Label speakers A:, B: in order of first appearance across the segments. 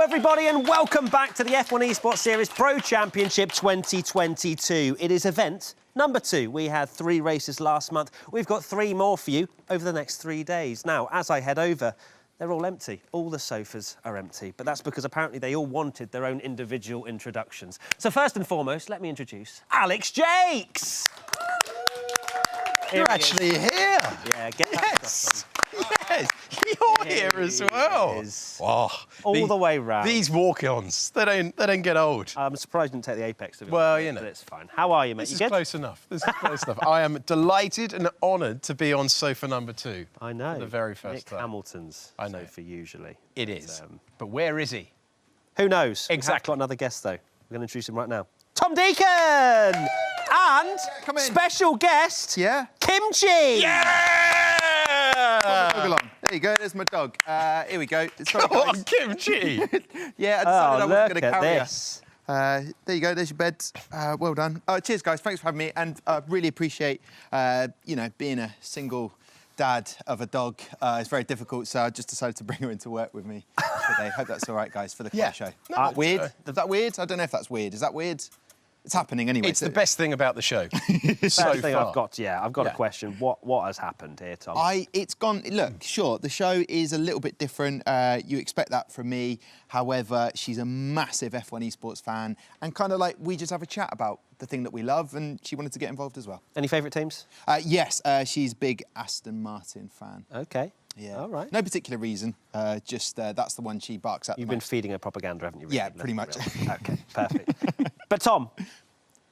A: everybody, and welcome back to the F1 Esports Series Pro Championship 2022. It is event number 2. We had 3 races last month. We've got 3 more for you over the next 3 days. Now, as I head over, they're all empty. All the sofas are empty, but that's because apparently they all wanted their own individual introductions. So first and foremost, let me introduce Alex Jakes.
B: You're actually here.
A: Yeah, get
B: Yes. Yes, you're here as well.
A: Wow. All the way round.
B: These walk-ons, they don't get old.
A: I'm surprised you didn't take the apex of it.
B: Well, you know.
A: But it's fine. How are you, mate?
B: This
A: You
B: is
A: good?
B: close enough. This is close enough. I am delighted and honoured to be on sofa number 2.
A: I know.
B: For the very first
A: Nick
B: time.
A: Hamilton's
B: I know.
A: sofa usually.
B: It is. But where is he?
A: Who knows?
B: Exactly.
A: We've got another guest, though. We're going to introduce him right now. Tom Deacon! And
C: Come in.
A: special guest,
C: Yeah?
A: Kimchi!
B: Yeah!
C: Dog along. There you go, there's my dog. Here we go. Sorry,
B: Come on,
C: guys.
B: kimchi!
C: Yeah, I decided
A: Oh,
C: I wasn't
A: look
C: going to
A: at
C: carry
A: this.
C: There you go, there's your bed. Well done. Cheers, guys. Thanks for having me. And I really appreciate, being a single dad of a dog. It's very difficult, so I just decided to bring her into work with me today. Hope that's all right, guys, for the car show.
B: No,
C: weird?
B: it's,
C: Is that weird? I don't know if that's weird. Is that weird? It's happening anyway.
B: It's the best thing about the show.
A: First
B: so
A: thing
B: far.
A: I've got a question. What has happened here, Tom?
C: It's gone. Look, sure, the show is a little bit different. You expect that from me. However, she's a massive F1 Esports fan, and kind of like we just have a chat about the thing that we love, and she wanted to get involved as well.
A: Any favourite teams?
C: Yes, she's a big Aston Martin fan.
A: OK.
C: Yeah.
A: All right.
C: No particular reason. Just that's the one she barks at.
A: You've been feeding her propaganda, haven't you? Really?
C: Yeah, pretty much.
A: OK, perfect. But Tom,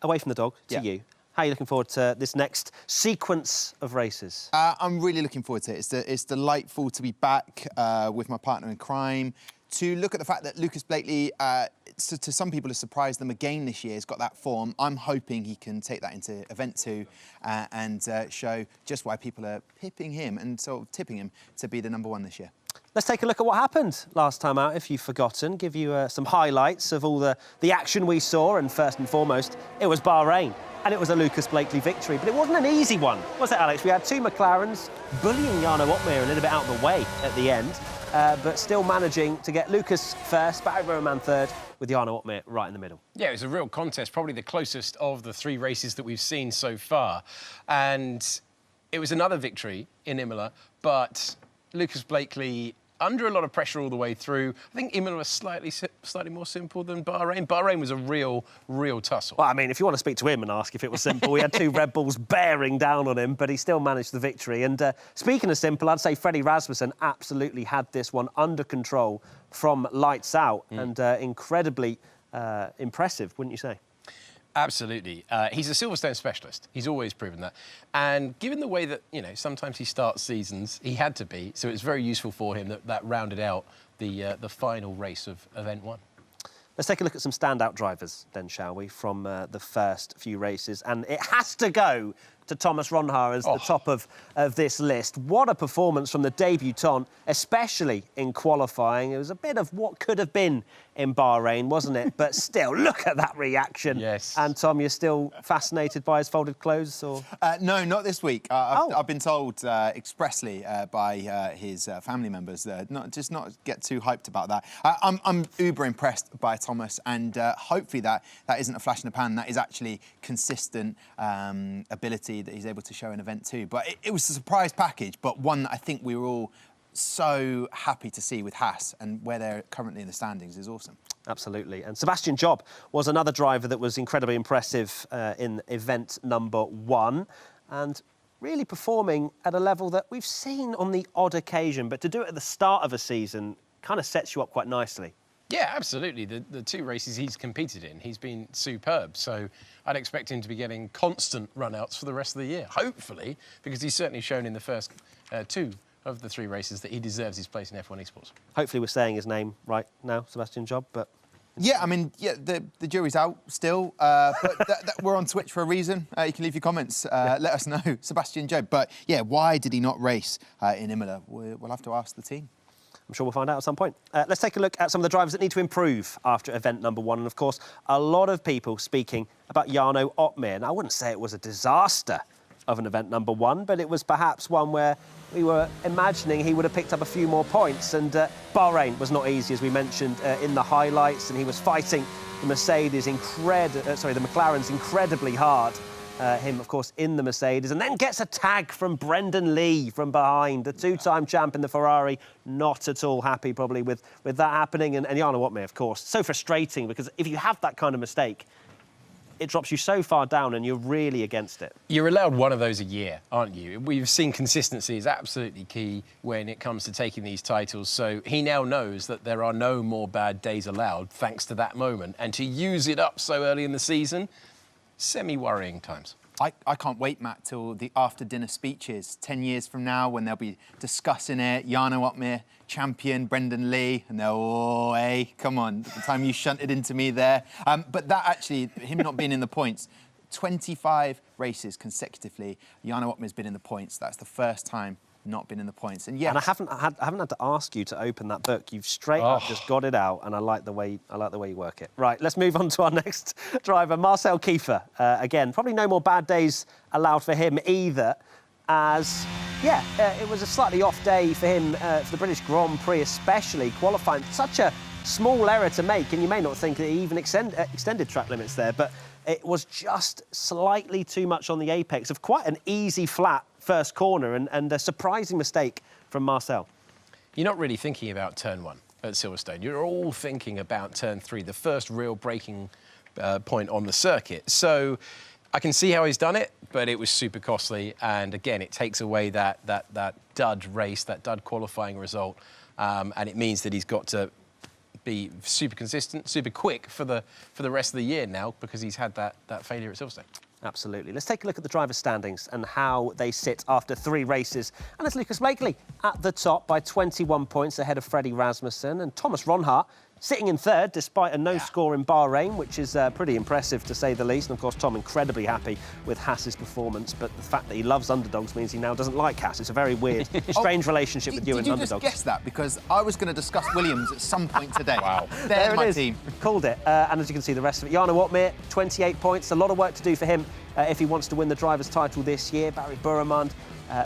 A: away from the dog to you. How are you looking forward to this next sequence of races?
C: I'm really looking forward to it. It's delightful to be back with my partner in crime, to look at the fact that Lucas Blakely, to some people, has surprised them again this year. He's got that form. I'm hoping he can take that into Event 2 and show just why people are pipping him and sort of tipping him to be the #1 this year.
A: Let's take a look at what happened last time out, if you've forgotten. Give you some highlights of all the action we saw. And first and foremost, it was Bahrain. And it was a Lucas Blakely victory. But it wasn't an easy one, was it, Alex? We had 2 McLarens bullying Jarno Opmeer a little bit out of the way at the end, but still managing to get Lucas first, back over a man third, with Jarno Opmeer right in the middle.
B: Yeah, it was a real contest, probably the closest of the 3 races that we've seen so far. And it was another victory in Imola, but Lucas Blakely under a lot of pressure all the way through. I think Imola was slightly more simple than Bahrain. Bahrain was a real tussle.
A: Well, I mean, if you want to speak to him and ask if it was simple, we had 2 Red Bulls bearing down on him, but he still managed the victory. And speaking of simple, I'd say Freddie Rasmussen absolutely had this one under control from lights out and incredibly impressive, wouldn't you say?
B: Absolutely. He's a Silverstone specialist. He's always proven that. And given the way that, sometimes he starts seasons, he had to be. So it's very useful for him that rounded out the final race of Event 1.
A: Let's take a look at some standout drivers then, shall we, from the first few races. And it has to go to Thomas Ronhaar as the top of this list. What a performance from the debutant, especially in qualifying. It was a bit of what could have been in Bahrain, wasn't it? But still, look at that reaction.
B: Yes.
A: And, Tom, you're still fascinated by his folded clothes? Or
C: No, not this week. I've been told expressly by his family members not get too hyped about that. I'm uber impressed by Thomas, and hopefully that isn't a flash in the pan. That is actually consistent ability that he's able to show in Event 2. But it was a surprise package, but one that I think we were all so happy to see with Haas, and where they're currently in the standings is awesome.
A: Absolutely. And Sebastian Job was another driver that was incredibly impressive in event #1 and really performing at a level that we've seen on the odd occasion. But to do it at the start of a season kind of sets you up quite nicely.
B: Yeah, absolutely. The 2 races he's competed in, he's been superb. So I'd expect him to be getting constant run-outs for the rest of the year, hopefully, because he's certainly shown in the first 2 of the 3 races that he deserves his place in F1 Esports.
A: Hopefully we're saying his name right now, Sebastian Job, but...
C: Yeah, I mean, the jury's out still, but we're on Twitch for a reason. You can leave your comments, let us know, Sebastian Job. But, yeah, why did he not race in Imola? We'll have to ask the team.
A: I'm sure we'll find out at some point. Let's take a look at some of the drivers that need to improve after event #1. And, of course, a lot of people speaking about Jarno Opmeer. Now, I wouldn't say it was a disaster of an event number 1, but it was perhaps one where we were imagining he would have picked up a few more points. And Bahrain was not easy, as we mentioned in the highlights, and he was fighting the McLaren's incredibly hard. Him, of course, in the Mercedes, and then gets a tag from Brendan Lee from behind. The two-time champ in the Ferrari, not at all happy probably with that happening. And Jarno Opmeer, of course, so frustrating, because if you have that kind of mistake, it drops you so far down and you're really against it. You're
B: allowed one of those a year, aren't you? We've seen consistency is absolutely key when it comes to taking these titles. So he now knows that there are no more bad days allowed thanks to that moment. And to use it up so early in the season, semi-worrying times.
C: I can't wait, Matt, till the after-dinner speeches 10 years from now when they'll be discussing it. Jarno Opmeer, champion, Brendan Lee, and they'll, oh, hey, come on, the time you shunted into me there. But that actually, him not being in the points, 25 races consecutively, Jarno Opmeer's been in the points. That's the first time not been in the points. And yes,
A: and I haven't had to ask you to open that book. You've straight up just got it out, and I like the way you work it. Right, let's move on to our next driver, Marcel Kiefer. Again, probably no more bad days allowed for him either, as it was a slightly off day for him for the British Grand Prix, especially qualifying. Such a small error to make, and you may not think that he even extended track limits there, but it was just slightly too much on the apex of quite an easy flat first corner, and a surprising mistake from Marcel.
B: You're not really thinking about turn 1 at Silverstone. You're all thinking about turn 3, the first real braking point on the circuit. So I can see how he's done it, but it was super costly. And again, it takes away that dud race, that dud qualifying result. And it means that he's got to be super consistent, super quick for the rest of the year now, because he's had that failure at Silverstone.
A: Absolutely. Let's take a look at the drivers' standings and how they sit after 3 races. And it's Lucas Blakely at the top by 21 points ahead of Freddie Rasmussen, and Thomas Ronhart sitting in 3rd despite a no-score in Bahrain, which is pretty impressive to say the least. And of course, Tom incredibly happy with Haas's performance, but the fact that he loves underdogs means he now doesn't like Haas. It's a very weird, strange relationship with you and underdogs.
C: Did you just guess that? Because I was going to discuss Williams at some point today.
B: Wow.
C: They're my team.
A: Called it. And as you can see, the rest of it. Jarno Opmeer, 28 points. A lot of work to do for him if he wants to win the driver's title this year. Barry Buremund,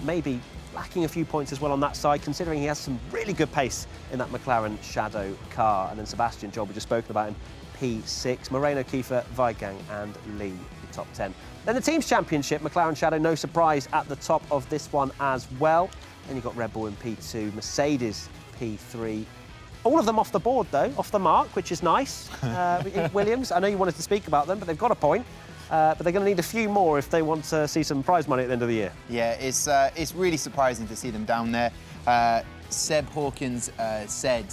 A: maybe lacking a few points as well on that side, considering he has some really good pace in that McLaren Shadow car. And then Sebastian Job, we just spoken about him, P6. Moreno, Kiefer, Weigang and Lee, the top 10. Then the Teams Championship, McLaren Shadow, no surprise at the top of this one as well. Then you've got Red Bull in P2, Mercedes P3. All of them off the board, though, off the mark, which is nice. Williams, I know you wanted to speak about them, but they've got a point. But they're going to need a few more if they want to see some prize money at the end of the year.
C: Yeah, it's really surprising to see them down there. Seb Hawkins said,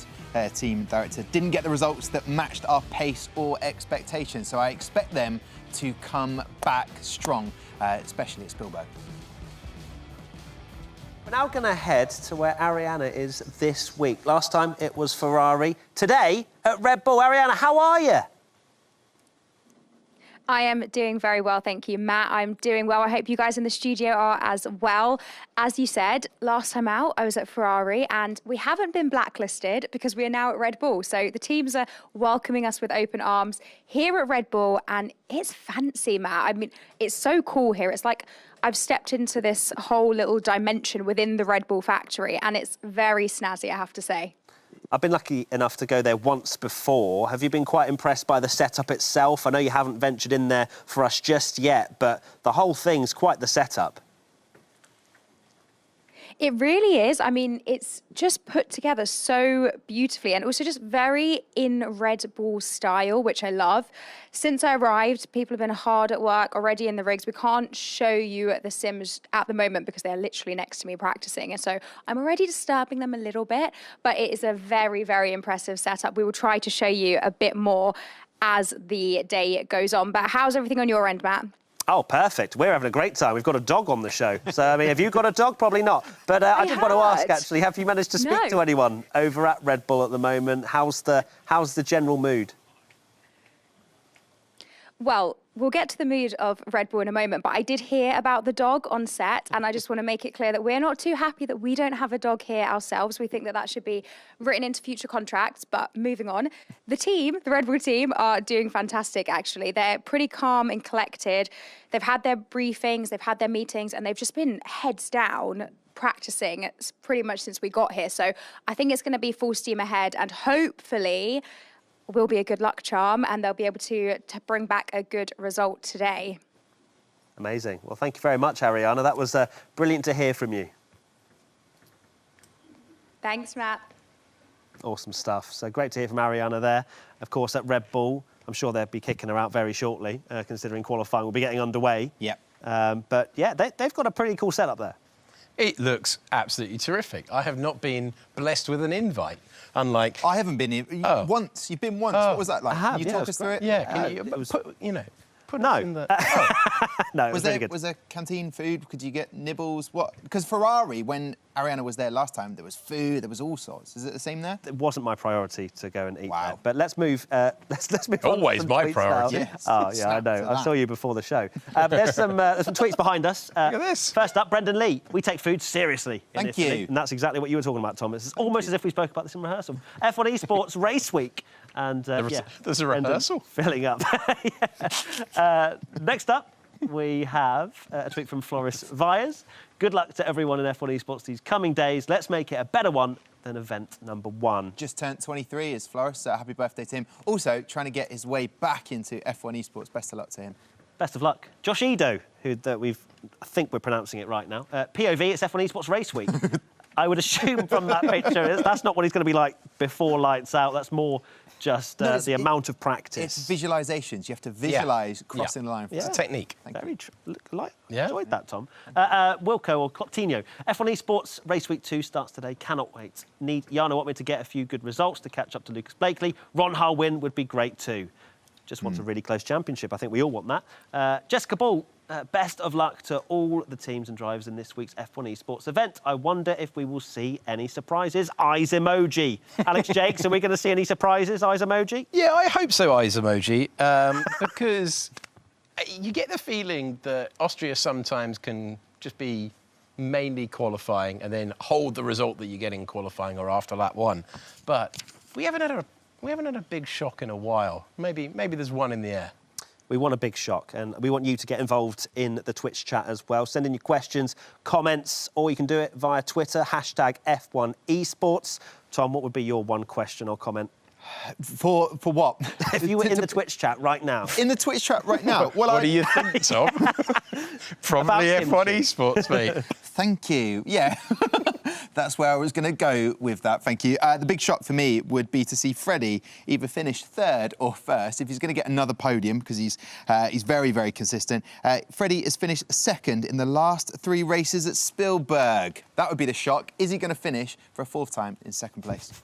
C: team director, didn't get the results that matched our pace or expectations. So I expect them to come back strong, especially at Spielberg.
A: We're now going to head to where Ariana is this week. Last time it was Ferrari. Today at Red Bull. Ariana, how are you?
D: I am doing very well, thank you, Matt. I'm doing well. I hope you guys in the studio are as well. As you said, last time out, I was at Ferrari, and we haven't been blacklisted because we are now at Red Bull. So the teams are welcoming us with open arms here at Red Bull, and it's fancy, Matt. I mean, it's so cool here. It's like I've stepped into this whole little dimension within the Red Bull factory, and it's very snazzy, I have to say.
A: I've been lucky enough to go there once before. Have you been quite impressed by the setup itself? I know you haven't ventured in there for us just yet, but the whole thing's quite the setup.
D: It really is. I mean, it's just put together so beautifully, and also just very in Red Bull style, which I love. Since I arrived, people have been hard at work already in the rigs. We can't show you the sims at the moment because they're literally next to me practicing. And so I'm already disturbing them a little bit, but it is a very, very impressive setup. We will try to show you a bit more as the day goes on. But how's everything on your end, Matt?
A: Oh, perfect. We're having a great time. We've got a dog on the show. So, I mean, have you got a dog? Probably not. But I did want to ask, actually, have you managed to speak to anyone over at Red Bull at the moment? How's the general mood?
D: Well, we'll get to the mood of Red Bull in a moment, but I did hear about the dog on set, and I just want to make it clear that we're not too happy that we don't have a dog here ourselves. We think that that should be written into future contracts, but moving on. The team, the Red Bull team, are doing fantastic, actually. They're pretty calm and collected. They've had their briefings, they've had their meetings, and they've just been heads down practicing pretty much since we got here. So I think it's going to be full steam ahead, and hopefully will be a good luck charm, and they'll be able to bring back a good result today.
A: Amazing. Well, thank you very much, Ariana. That was brilliant to hear from you.
D: Thanks, Matt.
A: Awesome stuff. So great to hear from Ariana there. Of course, at Red Bull, I'm sure they'll be kicking her out very shortly, considering qualifying will be getting underway.
C: Yep.
A: But yeah, they've got a pretty cool setup there.
B: It looks absolutely terrific. I have not been blessed with an invite, unlike...
C: I haven't been here. Once. You've been once. What was that like?
A: I have,
C: Can you talk us through it?
B: Yeah, can you put us in the...
A: No, it was really good.
C: Was there canteen food? Could you get nibbles? What? Because Ferrari, when Ariana was there last time, there was food, there was all sorts. Is it the same there?
A: It wasn't my priority to go and eat
C: Wow.
A: there. But let's move. Let's move on.
B: Always
A: to some
B: my
A: tweets
B: priority.
A: now.
C: Yes.
A: Oh yeah, I know. I saw you before the show. There's some tweets behind us.
B: Look at this.
A: First up, Brendan Lee. We take food seriously. in
C: Thank
A: Italy.
C: you.
A: And that's exactly what you were talking about, Thomas. It's almost as if we spoke about this in rehearsal. F1 Esports race week. And
B: There's a
A: Brendan
B: rehearsal.
A: filling up. Next up, we have a tweet from Floris Vyers. Good luck to everyone in F1 Esports these coming days. Let's make it a better one than event number 1.
C: Just turned 23 is Floris. Happy birthday to him. Also, trying to get his way back into F1 Esports. Best of luck to him.
A: Best of luck. Josh Edo, who I think we're pronouncing it right now. POV, it's F1 Esports Race Week. I would assume from that picture, that's not what he's going to be like before lights out. That's more just the amount of practice.
C: It's visualizations. You have to visualize crossing the line.
B: It's a technique.
A: Very
B: Yeah.
A: enjoyed that, Tom. Wilco or Clotino. F1 Esports Race Week 2 starts today. Cannot wait. Jana want me to get a few good results to catch up to Lucas Blakely. Ron Har win would be great too. Just wants a really close championship. I think we all want that. Jessica Ball, best of luck to all the teams and drivers in this week's F1 Esports event. I wonder if we will see any surprises. Eyes emoji. Alex Jakes, are we going to see any surprises? Eyes emoji?
B: Yeah, I hope so, eyes emoji, because you get the feeling that Austria sometimes can just be mainly qualifying and then hold the result that you get in qualifying or after lap 1. But we haven't had a big shock in a while. Maybe there's one in the air.
A: We want a big shock, and we want you to get involved in the Twitch chat as well. Send in your questions, comments, or you can do it via Twitter, hashtag F1 Esports. Tom, what would be your one question or comment?
C: For what?
A: If you were in the Twitch chat right now.
C: In the Twitch chat right now? Well,
B: What do you think, Tom? Probably F1 Esports, mate.
C: Thank you. Yeah, that's where I was going to go with that. Thank you. The big shock for me would be to see Freddie either finish 3rd or 1st. If he's going to get another podium, because he's very, very consistent. Freddie has finished 2nd in the last 3 races at Spielberg. That would be the shock. Is he going to finish for a 4th time in 2nd place?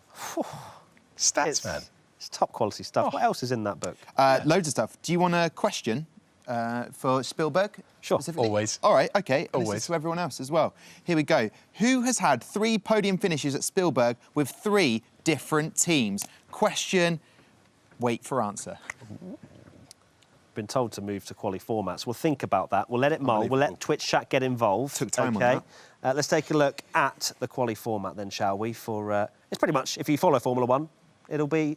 B: Stats, man.
A: It's top quality stuff. What else is in that book?
C: Loads of stuff. Do you want a question for Spielberg?
A: Sure.
C: Specifically?
B: Always.
C: All right, OK. And
B: Always.
C: this is to everyone else as well. Here we go. Who has had 3 podium finishes at Spielberg with 3 different teams? Question, wait for answer.
A: Been told to move to quali formats. We'll think about that. We'll let it mull. We'll let Twitch chat get involved.
C: Took time on that.
A: Let's take a look at the quali format then, shall we? For it's pretty much, if you follow Formula 1, it'll be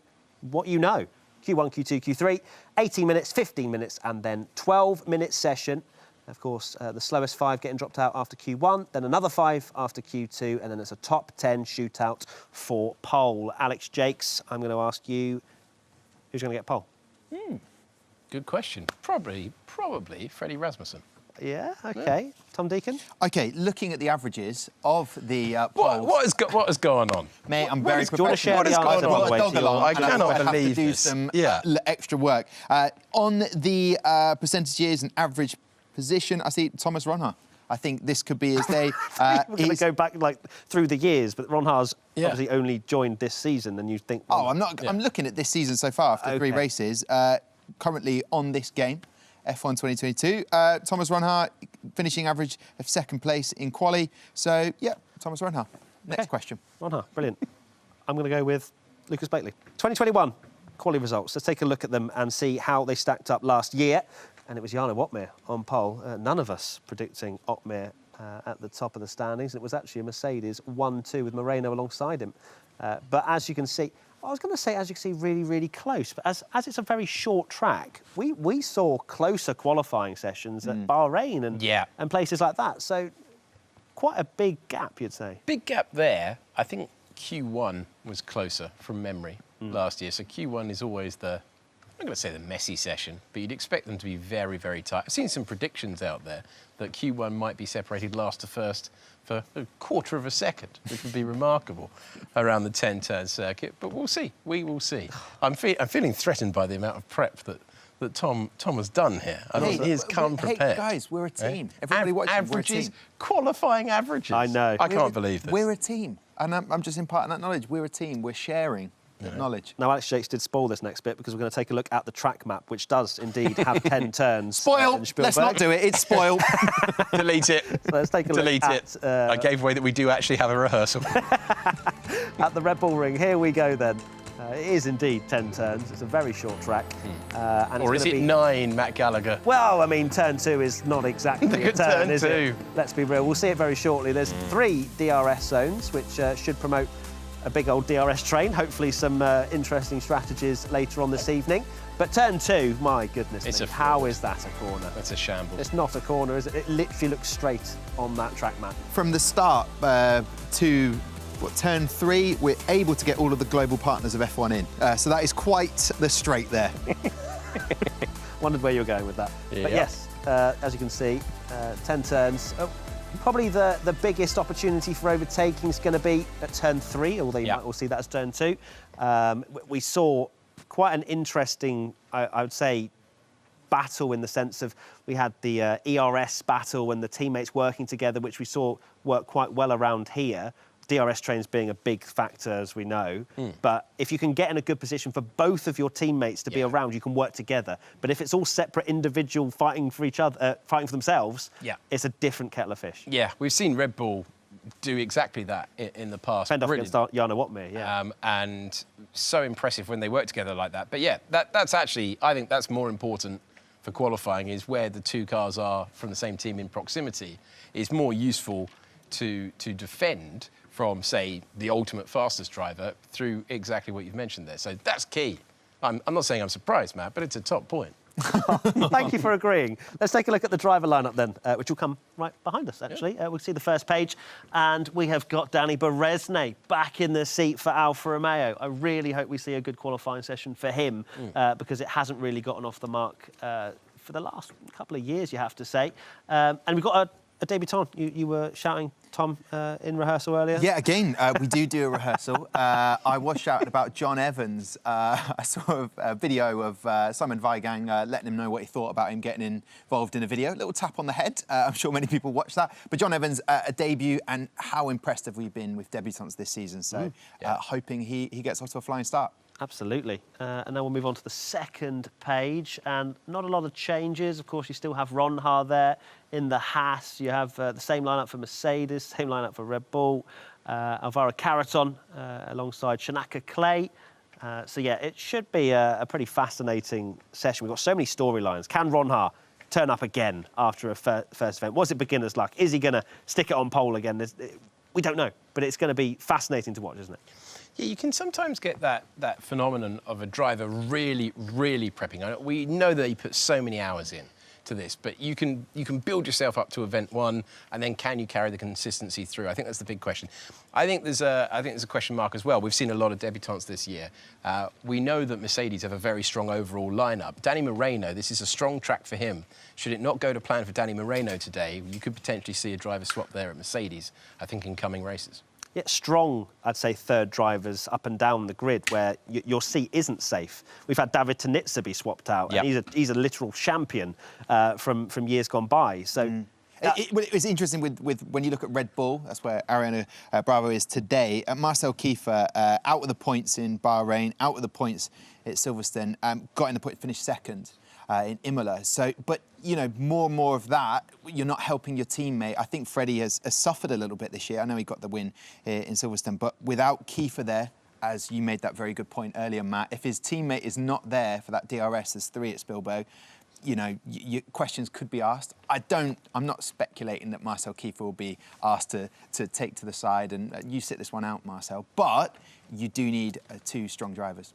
A: what you know. Q1, Q2, Q3, 18 minutes, 15 minutes, and then 12-minute session. Of course, the slowest 5 getting dropped out after Q1, then another 5 after Q2, and then it's a top 10 shootout for pole. Alex Jakes, I'm going to ask you, who's going to get pole?
B: Good question. Probably Freddie Rasmussen.
A: Yeah, OK. Yeah. Tom Deacon?
C: OK, looking at the averages of the polls...
B: What has gone on?
C: Mate, I'm very
A: Do you want to share
C: professional.
A: the answer, by the way, to your-
B: I cannot
C: have to
B: believe
C: do
B: this.
C: some
B: Yeah.
C: extra work. On the percentages and average position, I see Thomas Ronha. I think this could be his day.
A: We're going to go back through the years, but Ron Haar's
B: Yeah.
A: obviously only joined this season, and you think...
C: Oh, I'm not. I'm looking at this season so far after 3 races. Currently on this game, F1 2022. Thomas Ronha finishing average of 2nd place in quali. So yeah, Thomas Ronha. Next question.
A: Ron Haar, brilliant. I'm going to go with Lucas Blakely. 2021, quality results. Let's take a look at them and see how they stacked up last year. And it was Jarno Opmeer on pole. None of us predicting Opmeer at the top of the standings. It was actually a Mercedes 1-2 with Moreno alongside him. But as you can see, I was going to say, as you can see, really, really close. But as it's a very short track, we saw closer qualifying sessions at Bahrain and places like that. So quite a big gap, you'd say.
B: Big gap there. I think Q1 was closer from memory last year. So Q1 is always I'm not going to say the messy session, but you'd expect them to be very, very tight. I've seen some predictions out there that Q1 might be separated last to first for a quarter of a second, which would be remarkable around the 10-turn circuit. But we'll see. We will see. I'm feeling threatened by the amount of prep that Tom has done here. He has come prepared.
C: Hey, guys, we're a team. Everybody watching,
B: averages,
C: we're a team.
B: Qualifying averages.
A: I know.
B: I can't believe this.
C: We're a team. And I'm just imparting that knowledge. We're a team. We're sharing that knowledge.
A: Now, Alex Jakes did spoil this next bit because we're going to take a look at the track map, which does indeed have 10 turns.
C: Spoil! Let's not do it. It's spoiled.
B: Delete it.
A: So let's take a look
B: Delete
A: at,
B: it. I gave away that we do actually have a rehearsal.
A: at the Red Bull Ring. Here we go then. It is indeed 10 turns. It's a very short track. And
B: Or is it 9, Matt Gallagher?
A: Well, I mean, turn 2 is not exactly a turn,
B: turn
A: is it?
B: 2.
A: Let's be real. We'll see it very shortly. There's 3 DRS zones, which should promote a big old DRS train. Hopefully some interesting strategies later on this evening. But turn 2, my goodness me, how is that a corner?
B: That's a shambles.
A: It's not a corner, is it? It literally looks straight on that track map.
C: From the start to turn 3, we're able to get all of the global partners of F1 in. So that is quite the straight there.
A: Wondered where you were going with that.
B: Yeah.
A: But yes, as you can see, 10 turns. Probably the biggest opportunity for overtaking is going to be at turn 3, although you might all see that as turn 2. We saw quite an interesting, I would say, battle in the sense of we had the ERS battle and the teammates working together, which we saw work quite well around here. DRS trains being a big factor, as we know. But if you can get in a good position for both of your teammates to be around, you can work together. But if it's all separate individual fighting for each other, fighting for themselves, it's a different kettle of fish.
B: Yeah, we've seen Red Bull do exactly that in the past.
A: Fend off against Jarno Opmeer,
B: and so impressive when they work together like that. But yeah, that's actually, I think that's more important for qualifying, is where the 2 cars are from the same team in proximity. It's more useful to defend from, say, the ultimate fastest driver through exactly what you've mentioned there. So that's key. I'm not saying I'm surprised, Matt, but it's a top point.
A: Thank you for agreeing. Let's take a look at the driver lineup then, which will come right behind us, actually. We'll see the first page, and we have got Danny Beresne back in the seat for Alfa Romeo. I really hope we see a good qualifying session for him, because it hasn't really gotten off the mark for the last couple of years, you have to say. And we've got a debutant. You were shouting, Tom, in rehearsal earlier?
C: Yeah, again, we do a rehearsal. I was shouting about John Evans. I saw a video of Simon Weigang letting him know what he thought about him getting involved in a video. A little tap on the head. I'm sure many people watched that. But John Evans, a debut, and how impressed have we been with debutants this season? So hoping he gets off to a flying start.
A: Absolutely. And then we'll move on to the second page. And not a lot of changes. Of course, you still have Ronha there in the Haas. You have the same lineup for Mercedes, same lineup for Red Bull. Alvaro Carreton alongside Shanaka Clay. So, yeah, it should be a pretty fascinating session. We've got so many storylines. Can Ronha turn up again after a first event? Was it beginner's luck? Is he going to stick it on pole again? We don't know. But it's going to be fascinating to watch, isn't it?
B: Yeah, you can sometimes get that phenomenon of a driver really, really prepping. We know that he puts so many hours in to this, but you can build yourself up to event 1, and then can you carry the consistency through? I think that's the big question. I think there's a question mark as well. We've seen a lot of debutants this year. We know that Mercedes have a very strong overall lineup. Danny Moreno, this is a strong track for him. Should it not go to plan for Danny Moreno today, you could potentially see a driver swap there at Mercedes, I think, in coming races.
A: Yeah, strong, I'd say, third drivers up and down the grid where your seat isn't safe. We've had David Tanitsa be swapped out, and he's a literal champion from years gone by. So
C: it was interesting with when you look at Red Bull, that's where Ariana Bravo is today. Marcel Kiefer out with the points in Bahrain, out with the points at Silverstone, got in the point, finished second in Imola. So, but you know, more and more of that, you're not helping your teammate. I think Freddie has suffered a little bit this year. I know he got the win in Silverstone, but without Kiefer there, as you made that very good point earlier, Matt, if his teammate is not there for that DRS, there's 3 at Spielberg, you know, questions could be asked. I'm not speculating that Marcel Kiefer will be asked to take to the side and you sit this one out, Marcel, but you do need 2 strong drivers.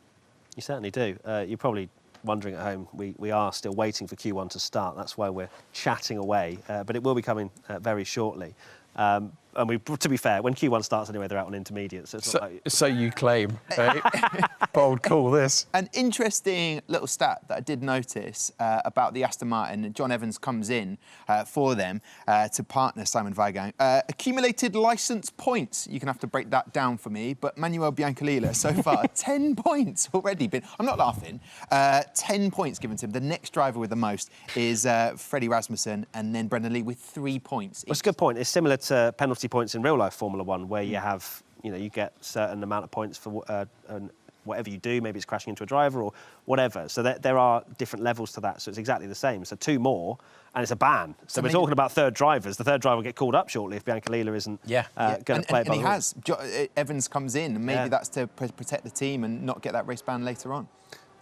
A: You certainly do. You're probably wondering at home, we are still waiting for Q1 to start. That's why we're chatting away, but it will be coming very shortly. And to be fair, when Q1 starts anyway, they're out on intermediate. So, it's not like...
B: so you claim. Eh? Bold call, this.
C: An interesting little stat that I did notice about the Aston Martin, John Evans comes in for them to partner Simon Weigang. Accumulated licence points. You're going to have to break that down for me. But Manuel Biancalila, so far, 10 points already been. I'm not laughing. 10 points given to him. The next driver with the most is Freddie Rasmussen and then Brendan Lee with 3 points.
A: Well, it's a good point. It's similar to penalty points in real life Formula One, where you have, you get a certain amount of points for whatever you do. Maybe it's crashing into a driver or whatever. So there are different levels to that. So it's exactly the same. So 2 more, and it's a ban. So we're talking about third drivers. The third driver will get called up shortly if Biancalila isn't going to play
C: and
A: by
C: he
A: the rules.
C: has. Evans comes in, and maybe that's to protect the team and not get that race ban later on.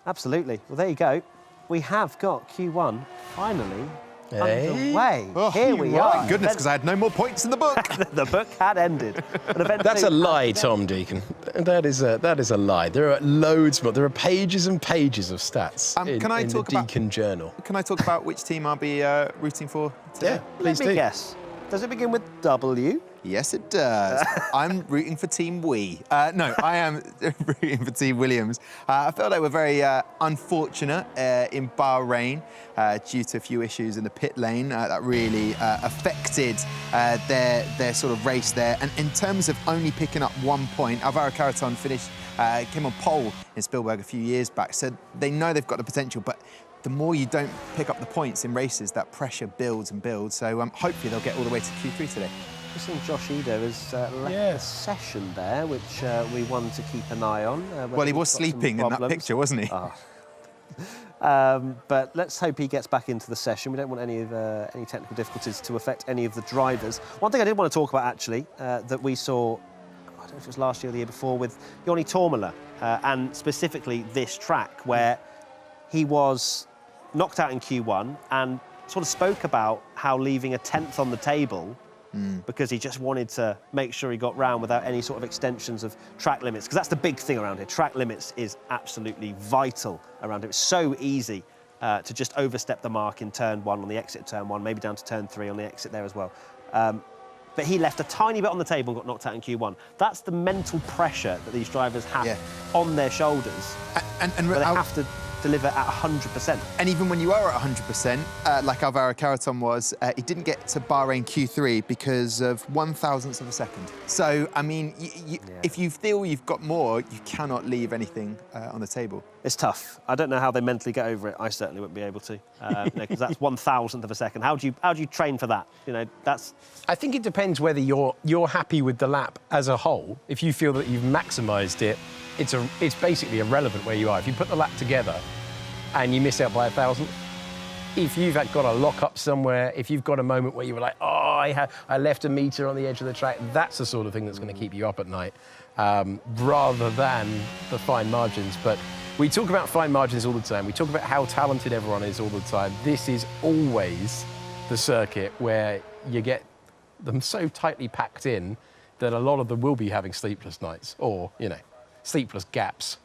A: Absolutely. Well, there you go. We have got Q1 finally underway.
C: Oh,
A: Here we are.
C: Thank goodness, because I had no more points in the book.
A: The book had ended. But
B: That's a lie, Tom Deacon. That is a lie. There are loads more. There are pages and pages of stats in the Deacon Journal.
C: Can I talk about which team I'll be rooting for today?
B: Yeah, please do.
A: Let me guess. Does it begin with W?
C: Yes, it does. I'm rooting for Team Wee. No, I am rooting for Team Williams. I felt they were very unfortunate in Bahrain due to a few issues in the pit lane that really affected their sort of race there. And in terms of only picking up 1 point, Alvaro Carreton came on pole in Spielberg a few years back, so they know they've got the potential, but the more you don't pick up the points in races, that pressure builds and builds. So hopefully they'll get all the way to Q3 today.
A: We've seen Josh Eder has left the session there, which we wanted to keep an eye on.
C: Well, he was sleeping in that picture, wasn't he?
A: But let's hope he gets back into the session. We don't want any technical difficulties to affect any of the drivers. One thing I did want to talk about, actually, that we saw, I don't know if it was last year or the year before, with Joni Tormala, and specifically this track, where he was knocked out in Q1 and sort of spoke about how leaving a 10th on the table because he just wanted to make sure he got round without any sort of extensions of track limits, because that's the big thing around here. Track limits is absolutely vital around here. It's so easy to just overstep the mark in turn 1 on the exit of turn 1, maybe down to turn 3 on the exit there as well. But he left a tiny bit on the table and got knocked out in Q1. That's the mental pressure that these drivers have on their shoulders.
C: And
A: they have to deliver at 100%.
C: And even when you are at 100%, like Alvaro Carreton was, he didn't get to Bahrain Q3 because of 1,000th of a second. So, I mean, if you feel you've got more, you cannot leave anything on the table.
A: It's tough. I don't know how they mentally get over it. I certainly wouldn't be able to, because that's 1,000th of a second. How do you train for that? That's.
B: I think it depends whether you're happy with the lap as a whole. If you feel that you've maximised it, it's basically irrelevant where you are. If you put the lap together and you miss out by 1,000th, if you've got a lock up somewhere, if you've got a moment where you were like, oh, I left a meter on the edge of the track, that's the sort of thing that's going to keep you up at night, rather than the fine margins. But we talk about fine margins all the time. We talk about how talented everyone is all the time. This is always the circuit where you get them so tightly packed in that a lot of them will be having sleepless nights or, sleepless gaps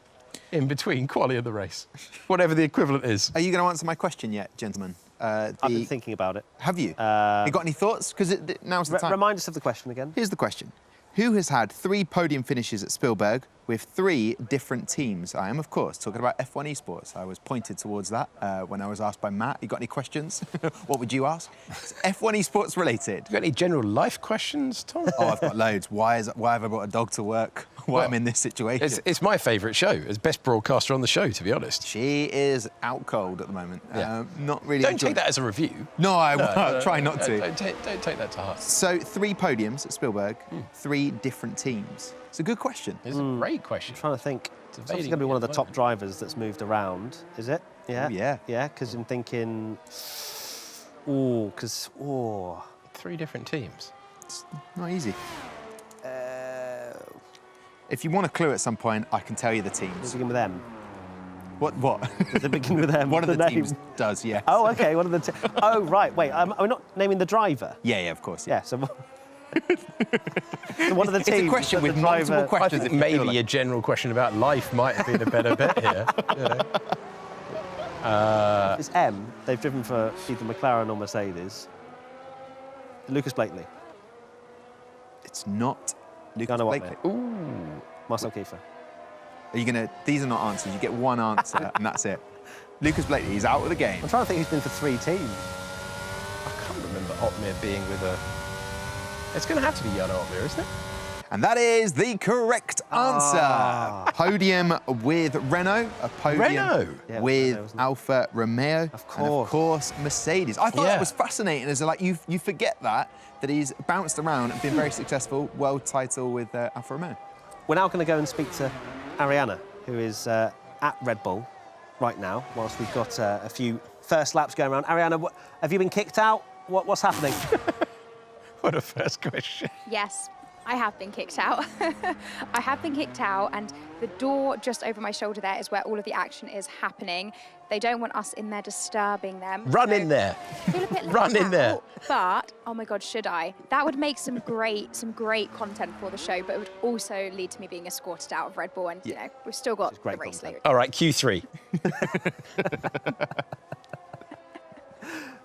B: in between quali of the race, whatever the equivalent is.
C: Are you going to answer my question yet, gentlemen?
A: I've been thinking about it.
C: Have you? You got any thoughts? Because now's the time.
A: Remind us of the question again.
C: Here's the question. Who has had 3 podium finishes at Spielberg with 3 different teams? I am, of course, talking about F1 Esports. I was pointed towards that when I was asked by Matt. You got any questions? What would you ask? It's F1 Esports related.
B: You got any general life questions, Tom?
C: Oh, I've got loads. Why have I brought a dog to work? Why I'm in this situation?
B: It's my favourite show. It's best broadcaster on the show, to be honest.
C: She is out cold at the moment.
B: Yeah.
C: Not really.
B: Don't take that as a review.
C: No, I'll try not to.
B: Don't take that to heart.
C: So 3 podiums at Spielberg, 3 different teams. It's a good question.
B: It's a great question.
A: I'm trying to think. It's obviously going to be one of the top drivers that's moved around, is it? Yeah.
C: Oh, yeah.
A: Yeah, because I'm thinking,
B: 3 different teams.
C: It's not easy. If you want a clue at some point, I can tell you the
A: Does
C: teams.
A: it begin with M?
C: What?
A: Does it begin with M?
C: One of the
A: name?
C: teams does, yes.
A: Oh, okay. One of the. Oh, right. Wait. Are we not naming the driver?
C: Yeah, of course.
A: Yeah. So. So one of the teams.
C: It's a question with multiple
B: I
C: questions.
B: think
C: if you feel
B: maybe
C: like.
B: a general question about life might have been a better bet here. You know.
A: It's M. They've driven for either McLaren or Mercedes. Lucas Blakely.
C: It's not Lucas
A: Gunnar
C: Blakely.
A: Watney.
B: Ooh.
A: Marcel Kiefer.
C: Are you gonna? These are not answers. You get one answer, and that's it. Lucas Blakely is out of the game.
A: I'm trying to think who's been for 3 teams.
B: I can't remember Otmir being with a... It's going to have to be Jan Otmir, isn't it?
C: And that is the correct answer. Podium with Renault, a podium
B: Renault?
A: Yeah,
C: with
A: Renault, wasn't it?
C: Alfa Romeo,
A: Of
C: and of course Mercedes. I thought
B: Yeah.
C: that was fascinating. As like you forget that he's bounced around and been very successful. World title with Alfa Romeo.
A: We're now going to go and speak to Ariana, who is at Red Bull right now, whilst we've got a few first laps going around. Ariana, have you been kicked out? What's happening?
B: What a first question.
D: Yes, I have been kicked out. I have been kicked out, and the door just over my shoulder there is where all of the action is happening. They don't want us in there disturbing them.
B: Run
D: so
B: in there.
D: I feel a bit
B: Run
D: left
B: in there.
D: out, But, oh my God, should I? That would make some great content for the show, but it would also lead to me being escorted out of Red Bull, and, you know, we've still got the
A: great
D: race
A: content.
D: later.
B: All right, Q3.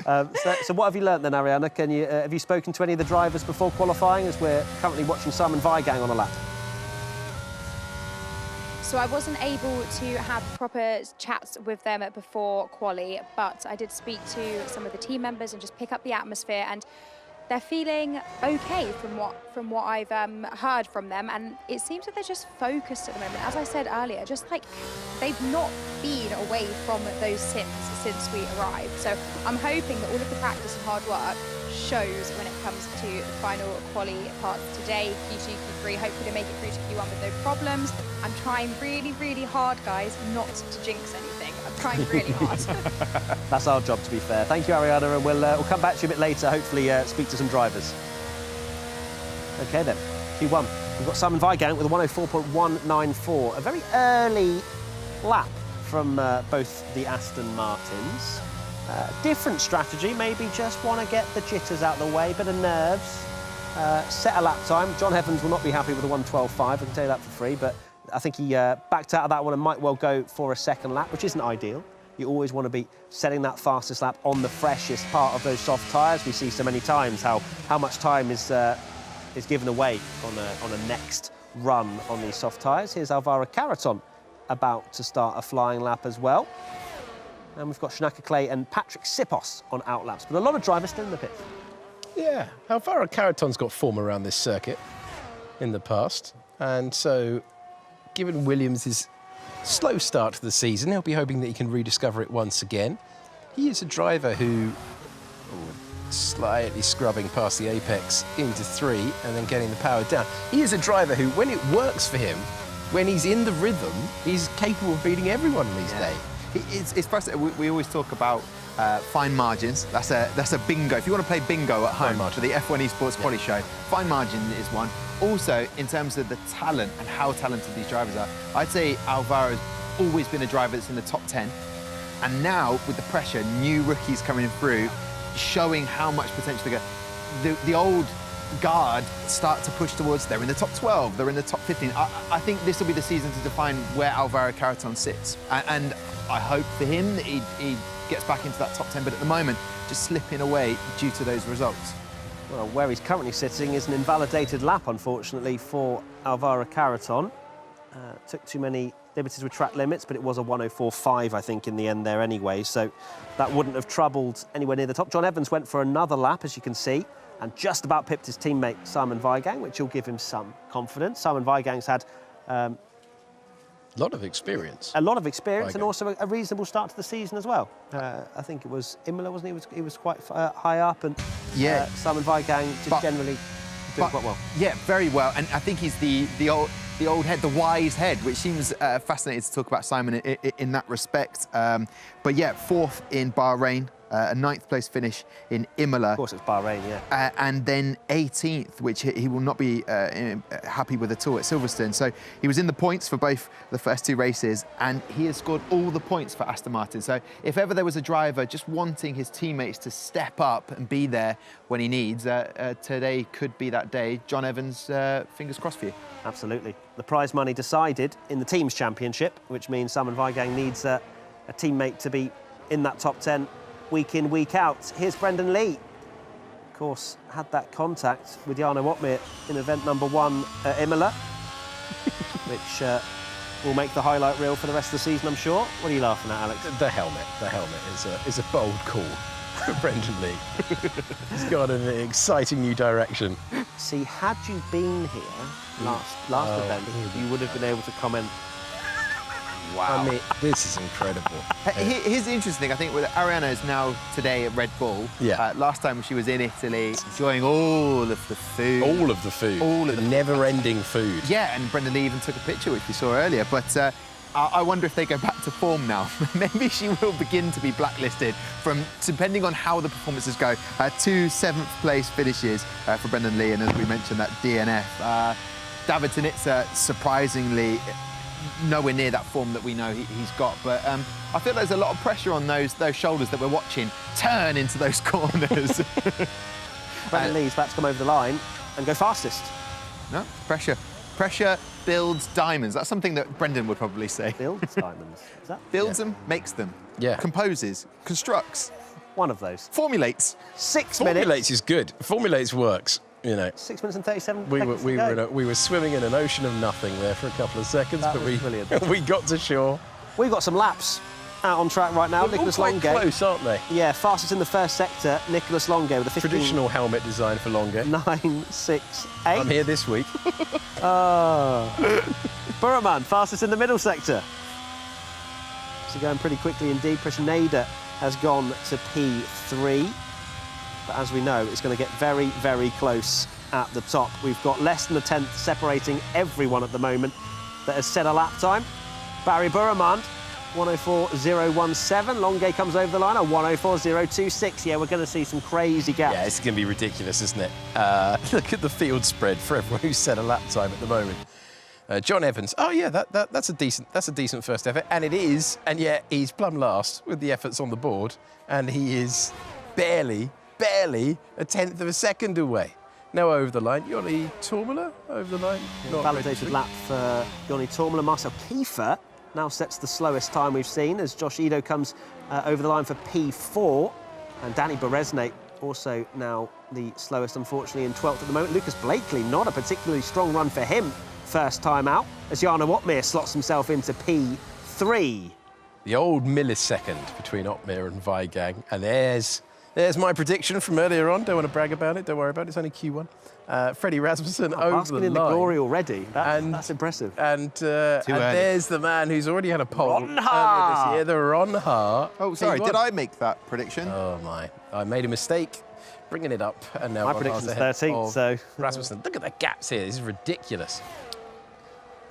A: So what have you learnt then, Ariana? Can you have you spoken to any of the drivers before qualifying, as we're currently watching Simon Weigang on a lap?
D: So I wasn't able to have proper chats with them before quali, but I did speak to some of the team members and just pick up the atmosphere, and they're feeling okay from what I've heard from them, and it seems that they're just focused at the moment. As I said earlier, just like they've not been away from those sims since we arrived. So I'm hoping that all of the practice and hard work shows when it comes to the final quali parts today, Q2, Q3. Hopefully they make it through to Q1 with no problems. I'm trying really, really hard, guys, not to jinx anything. I'm trying really hard.
A: That's our job, to be fair. Thank you, Ariana, and we'll come back to you a bit later, hopefully speak to some drivers. OK then, Q1. We've got Simon Weigang with a 104.194, a very early lap from both the Aston Martins. Different strategy, maybe just want to get the jitters out of the way, bit of nerves. Set a lap time. John Evans will not be happy with a 1:12.5, I can tell you that for free, but I think he backed out of that one and might well go for a second lap, which isn't ideal. You always want to be setting that fastest lap on the freshest part of those soft tyres. We see so many times how much time is given away on a next run on these soft tyres. Here's Alvaro Carreton about to start a flying lap as well. And we've got Shanaka Clay and Patrick Sipos on outlaps, but a lot of drivers still in the pits.
B: Yeah, Alvaro Carreton's got form around this circuit in the past, and so given Williams' slow start to the season, he'll be hoping that he can rediscover it once again. He is a driver who, slightly scrubbing past the apex into 3 and then getting the power down. He is a driver who, when it works for him, when he's in the rhythm, he's capable of beating everyone these days.
C: It's frustrating. We always talk about fine margins. That's a bingo. If you want to play bingo at home for the F1 Esports Quali Show, fine margin is one. Also, in terms of the talent and how talented these drivers are, I'd say Alvaro's always been a driver that's in the top 10. And now, with the pressure, new rookies coming through, showing how much potential they got. The old guard start to push towards, they're in the top 12, they're in the top 15. I think this will be the season to define where Alvaro Carreton sits. And I hope for him that he gets back into that top 10, but at the moment, just slipping away due to those results.
A: Well, where he's currently sitting is an invalidated lap, unfortunately, for Alvaro Carreton. Took too many liberties with track limits, but it was a 1:04.5, I think, in the end there anyway, so that wouldn't have troubled anywhere near the top. John Evans went for another lap, as you can see, and just about pipped his teammate Simon Weigang, which will give him some confidence. Simon Weigang's had
B: A lot of experience.
A: a lot of experience and
B: Weigang.
A: also a reasonable start to the season as well. I think it was Imola, wasn't he? He was quite high up, and
C: Yeah.
A: Simon Weigang just generally doing quite well.
C: Yeah, very well. And I think he's the old head, the wise head, which seems fascinating to talk about Simon in that respect. But yeah, 4th in Bahrain. a 9th place finish in Imola.
A: Of course, it's Bahrain, yeah.
C: And then 18th, which he will not be happy with at all at Silverstone. So he was in the points for both the first 2 races, and he has scored all the points for Aston Martin. So if ever there was a driver just wanting his teammates to step up and be there when he needs, today could be that day. John Evans, fingers crossed for you.
A: Absolutely. The prize money decided in the Teams Championship, which means Simon Weigang needs a teammate to be in that top 10 week in, week out. Here's Brendan Lee. Of course, had that contact with Jarno Opmeer in event number 1 at Imola, which will make the highlight reel for the rest of the season, I'm sure. What are you laughing at, Alex?
B: The helmet is a bold call for Brendan Lee. He's gone in an exciting new direction.
A: See, had you been here last event, you would have been able to comment.
B: Wow. I mean, this is incredible.
C: Here's the interesting thing, I think, with Arianna is now today at Red Bull.
B: Yeah.
C: Last time she was in Italy, enjoying all of the food.
B: All of the food.
C: All of the
B: never-ending food.
C: Yeah, and Brendan Lee even took a picture, which we saw earlier. But I wonder if they go back to form now. Maybe she will begin to be blacklisted from, depending on how the performances go. 2 7th place finishes for Brendan Lee, and as we mentioned, that DNF. David Tunitsa, surprisingly, nowhere near that form that we know he's got. But I feel there's a lot of pressure on those shoulders that we're watching turn into those corners.
A: Brendan Lee's about to come over the line and go fastest.
C: No, pressure. Pressure builds diamonds. That's something that Brendan would probably say.
A: Builds diamonds. Is that?
C: Builds them, makes them.
B: Yeah.
C: Composes, constructs,
A: One of those.
C: formulates.
A: 6 minutes.
B: Formulates is good. Formulates works, you know.
A: 6 minutes and 37
B: We
A: seconds
B: were,
A: to go.
B: we were swimming in an ocean of nothing there for a couple of seconds,
A: That
B: but
A: was brilliant.
B: we got to shore.
A: We've got some laps out on track right now.
B: They're all
A: Nicholas
B: quite
A: Longe.
B: close, aren't they?
A: Yeah, fastest in the first sector. Nicholas Longe with a 15.
B: Traditional helmet design for Longe.
A: 9, 6, 8.
B: I'm here this week.
A: Burman, fastest in the middle sector. So going pretty quickly indeed. Prishnada has gone to P3. But as we know, it's going to get very, very close at the top. We've got less than a tenth separating everyone at the moment that has set a lap time. Barry Burman, 104.017. Longe comes over the line at 104.026. Yeah, we're going to see some crazy gaps.
B: Yeah, it's going to be ridiculous, isn't it? Look at the field spread for everyone who's set a lap time at the moment. John Evans. Oh yeah, that's a decent first effort, and it is. And yet he's plumb last with the efforts on the board, and he is barely a tenth of a second away. Now over the line, Joni Tormula over the line.
A: Validated lap for Joni Tormula. Marcel Kiefer now sets the slowest time we've seen as Josh Ido comes over the line for P4. And Danny Beresne also now the slowest, unfortunately, in 12th at the moment. Lucas Blakely, not a particularly strong run for him first time out, as Jarno Opmeer slots himself into P3.
B: The old millisecond between Opmeer and Weigang. And there's my prediction from earlier on. Don't want to brag about it. Don't worry about it. It's only Q1. Freddie Rasmussen over the
A: basking
B: line.
A: in the glory already. That's impressive.
B: And there's the man who's already had a pole earlier this year, the Ronha.
C: Oh, sorry, did I make that prediction?
B: Oh, my. I made a mistake bringing it up. And now
A: My
B: Ronha's
A: prediction's
B: ahead
A: 13th,
B: of
A: so...
B: Rasmussen. Look at the gaps here. This is ridiculous.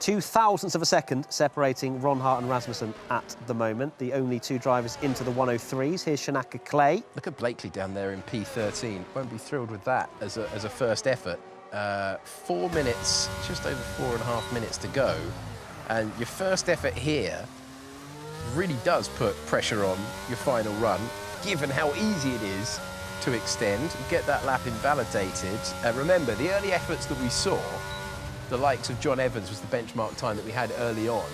A: 2 thousandths of a second separating Ron Hart and Rasmussen at the moment. The only 2 drivers into the 103s. Here's Shanaka Clay.
B: Look at Blakely down there in P13. Won't be thrilled with that as a first effort. 4 minutes, just over 4.5 minutes to go. And your first effort here really does put pressure on your final run, given how easy it is to extend, get that lap invalidated. And remember, the early efforts that we saw, the likes of John Evans was the benchmark time that we had early on,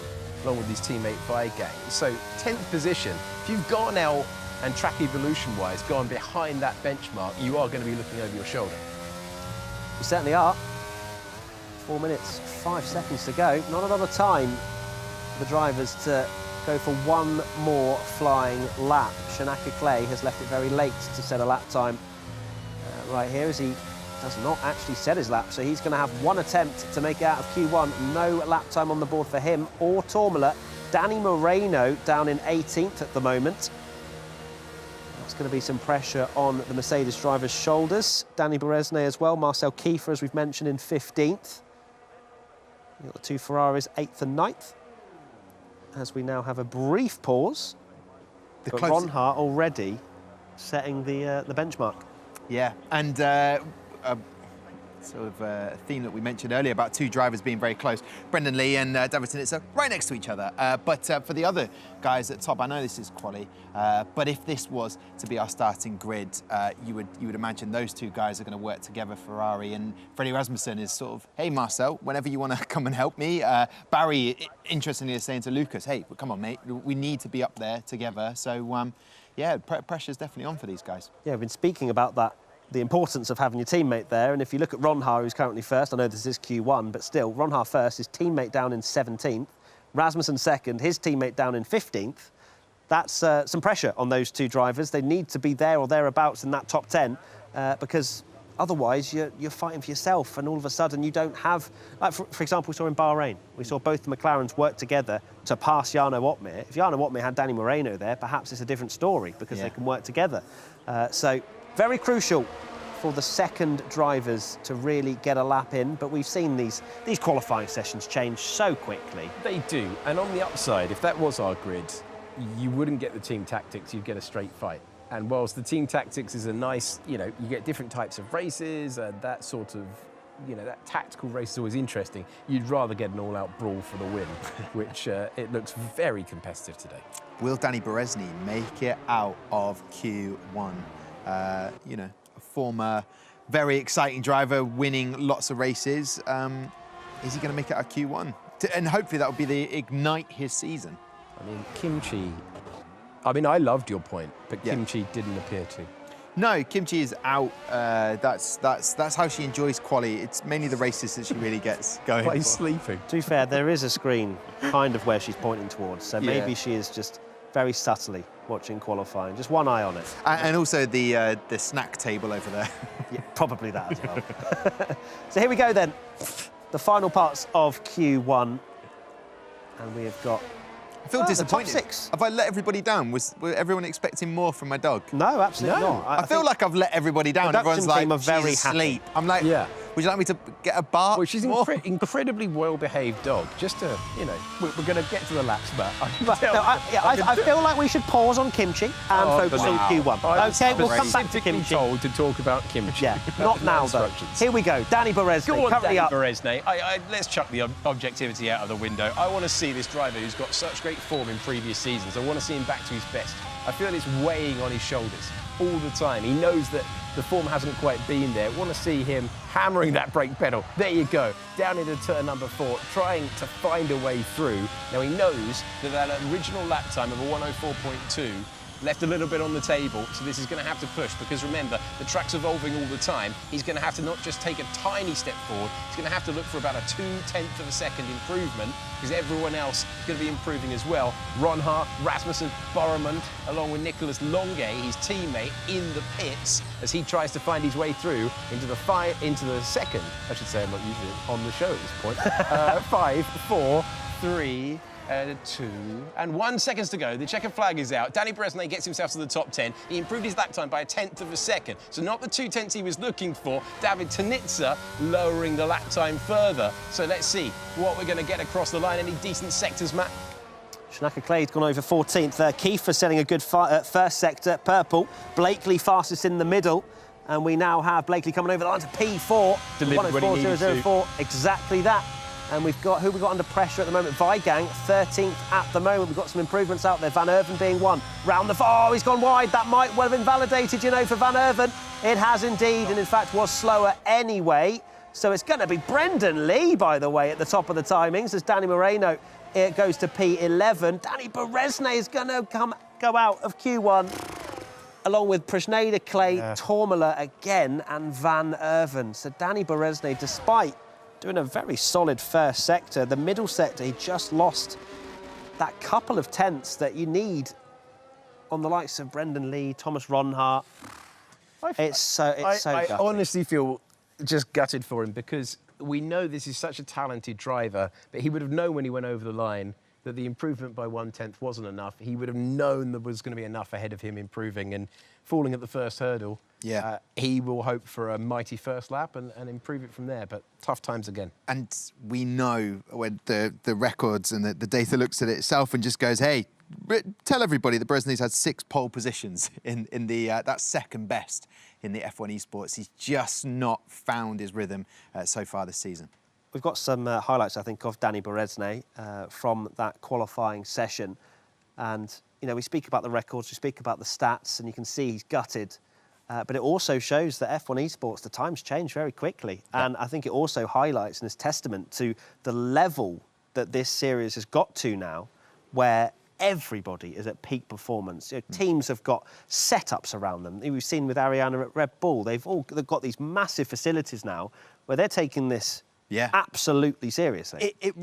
B: along with his teammate Weigang. So 10th position, if you've gone out and track evolution-wise, gone behind that benchmark, you are going to be looking over your shoulder.
A: You certainly are. 4 minutes, 5 seconds to go. Not a lot of time for the drivers to go for one more flying lap. Shanaka Clay has left it very late to set a lap time right here as he does not actually set his lap, so he's going to have one attempt to make it out of Q1. No lap time on the board for him or Tormula. Danny Moreno down in 18th at the moment. That's going to be some pressure on the Mercedes driver's shoulders. Danny Beresne as well. Marcel Kiefer, as we've mentioned, in 15th. You've got the 2 Ferraris, 8th and 9th. As we now have a brief pause. But Ron Hart already setting the benchmark.
C: Yeah, and sort of a theme that we mentioned earlier about two drivers being very close. Brendan Lee and David Tunitsa right next to each other. But for the other guys at top, I know this is quali, but if this was to be our starting grid, you would imagine those two guys are going to work together, Ferrari, and Freddie Rasmussen is sort of, hey Marcel, whenever you want to come and help me. Barry, interestingly, is saying to Lucas, hey, come on mate, we need to be up there together. So yeah, pressure's definitely on for these guys.
A: Yeah, we've been speaking about that, the importance of having your teammate there. And if you look at Ronha, who's currently first, I know this is Q1, but still, Ronha first, his teammate down in 17th, Rasmussen second, his teammate down in 15th. That's some pressure on those two drivers. They need to be there or thereabouts in that top 10 because otherwise you're fighting for yourself, and all of a sudden you don't have, like for example, we saw in Bahrain, we saw both the McLarens work together to pass Jarno Opmeer. If Jarno Opmeer had Danny Moreno there, perhaps it's a different story because they can work together. So very crucial for the second drivers to really get a lap in, but we've seen these qualifying sessions change so quickly.
B: They do, and on the upside, if that was our grid, you wouldn't get the team tactics, you'd get a straight fight. And whilst the team tactics is a nice, you get different types of races, and that sort of, that tactical race is always interesting, you'd rather get an all-out brawl for the win, which it looks very competitive today.
C: Will Danny Berezny make it out of Q1? A former very exciting driver, winning lots of races. Is he going to make it out of Q1? And hopefully that will be the ignite his season.
B: I mean, Kimchi, I loved your point, but Kimchi didn't appear to.
C: No, Kimchi is out. That's how she enjoys quali. It's mainly the races that she really gets going.
B: But he's sleeping.
A: To be fair, there is a screen kind of where she's pointing towards, so maybe she is just very subtly watching qualifying. Just one eye on it.
C: And also the snack table over there.
A: Yeah, probably that as well. So here we go then. The final parts of Q1. And we have got...
C: I feel disappointed.
A: The top 6.
C: Have I let everybody down? Was everyone expecting more from my dog?
A: No, absolutely not.
C: I feel like I've let everybody down. Everyone's like,
A: are very
C: she's asleep. I'm like, would you like me to get a bark?
B: Well, she's an incredibly well-behaved dog. Just to, we're going to get to the laps, but
A: I feel like we should pause on Kimchi and focus on Q1. Okay, we'll come back to Kimchi.
B: Told to talk about Kimchi.
A: Yeah, not now though. Here we go. Danny Berezny, currently up.
B: Berezny. Let's chuck the objectivity out of the window. I want to see this driver who's got such great form in previous seasons. I want to see him back to his best. I feel it's weighing on his shoulders all the time. He knows that the form hasn't quite been there. I want to see him hammering that brake pedal. There you go, down into turn number 4, trying to find a way through. Now he knows that original lap time of a 104.2 left a little bit on the table, so this is going to have to push, because remember, the track's evolving all the time. He's going to have to not just take a tiny step forward, he's going to have to look for about a 0.2 of a second improvement, because everyone else is going to be improving as well. Ronha, Rasmussen, Borremund, along with Nicolas Longuet, his teammate, in the pits, as he tries to find his way through into the second. I should say I'm not usually on the show at this point. 5, 4, 3, 2 and 1 seconds to go. The checkered flag is out. Danny Berezny gets himself to the top 10. He improved his lap time by a 1/10 of a second. So not the 0.2 he was looking for. David Tunitsa lowering the lap time further. So let's see what we're going to get across the line. Any decent sectors, Matt?
A: Shanaka Clay's gone over 14th. Kiefer setting a good first sector. Purple. Blakely fastest in the middle. And we now have Blakely coming over the line to P4.
B: Delivered when he needed to.
A: 104.004. Exactly that. And we've got, who we've got under pressure at the moment? Weigang, 13th at the moment. We've got some improvements out there. Van Erven being 1. Round the... Oh, he's gone wide. That might well have invalidated, for Van Erven. It has indeed, and in fact was slower anyway. So it's going to be Brendan Lee, by the way, at the top of the timings, as Danny Moreno goes to P11. Danny Berezny is going to go out of Q1, along with Prashneda, Clay, Tormala again, and Van Erven. So Danny Berezny, despite doing a very solid first sector, the middle sector, he just lost that couple of tenths that you need on the likes of Brendan Lee, Thomas Ronhart. I
B: honestly feel just gutted for him, because we know this is such a talented driver, but he would have known when he went over the line that the improvement by 1/10 wasn't enough. He would have known there was going to be enough ahead of him improving, and falling at the first hurdle. He will hope for a mighty first lap and improve it from there, but tough times again.
C: And we know when the records and the data looks at it itself and just goes, hey, tell everybody that Bresney's had 6 pole positions in the that's second best in the F1 Esports. He's just not found his rhythm so far this season.
A: We've got some highlights, I think, of Danny Berezne from that qualifying session. And, you know, we speak about the records, we speak about the stats, and you can see he's gutted. But it also shows that F1 Esports, the times change very quickly. Yeah. And I think it also highlights and is testament to the level that this series has got to now, where everybody is at peak performance. You know, teams have got setups around them. We've seen with Ariana at Red Bull, they've got these massive facilities now where they're taking this absolutely seriously.
C: It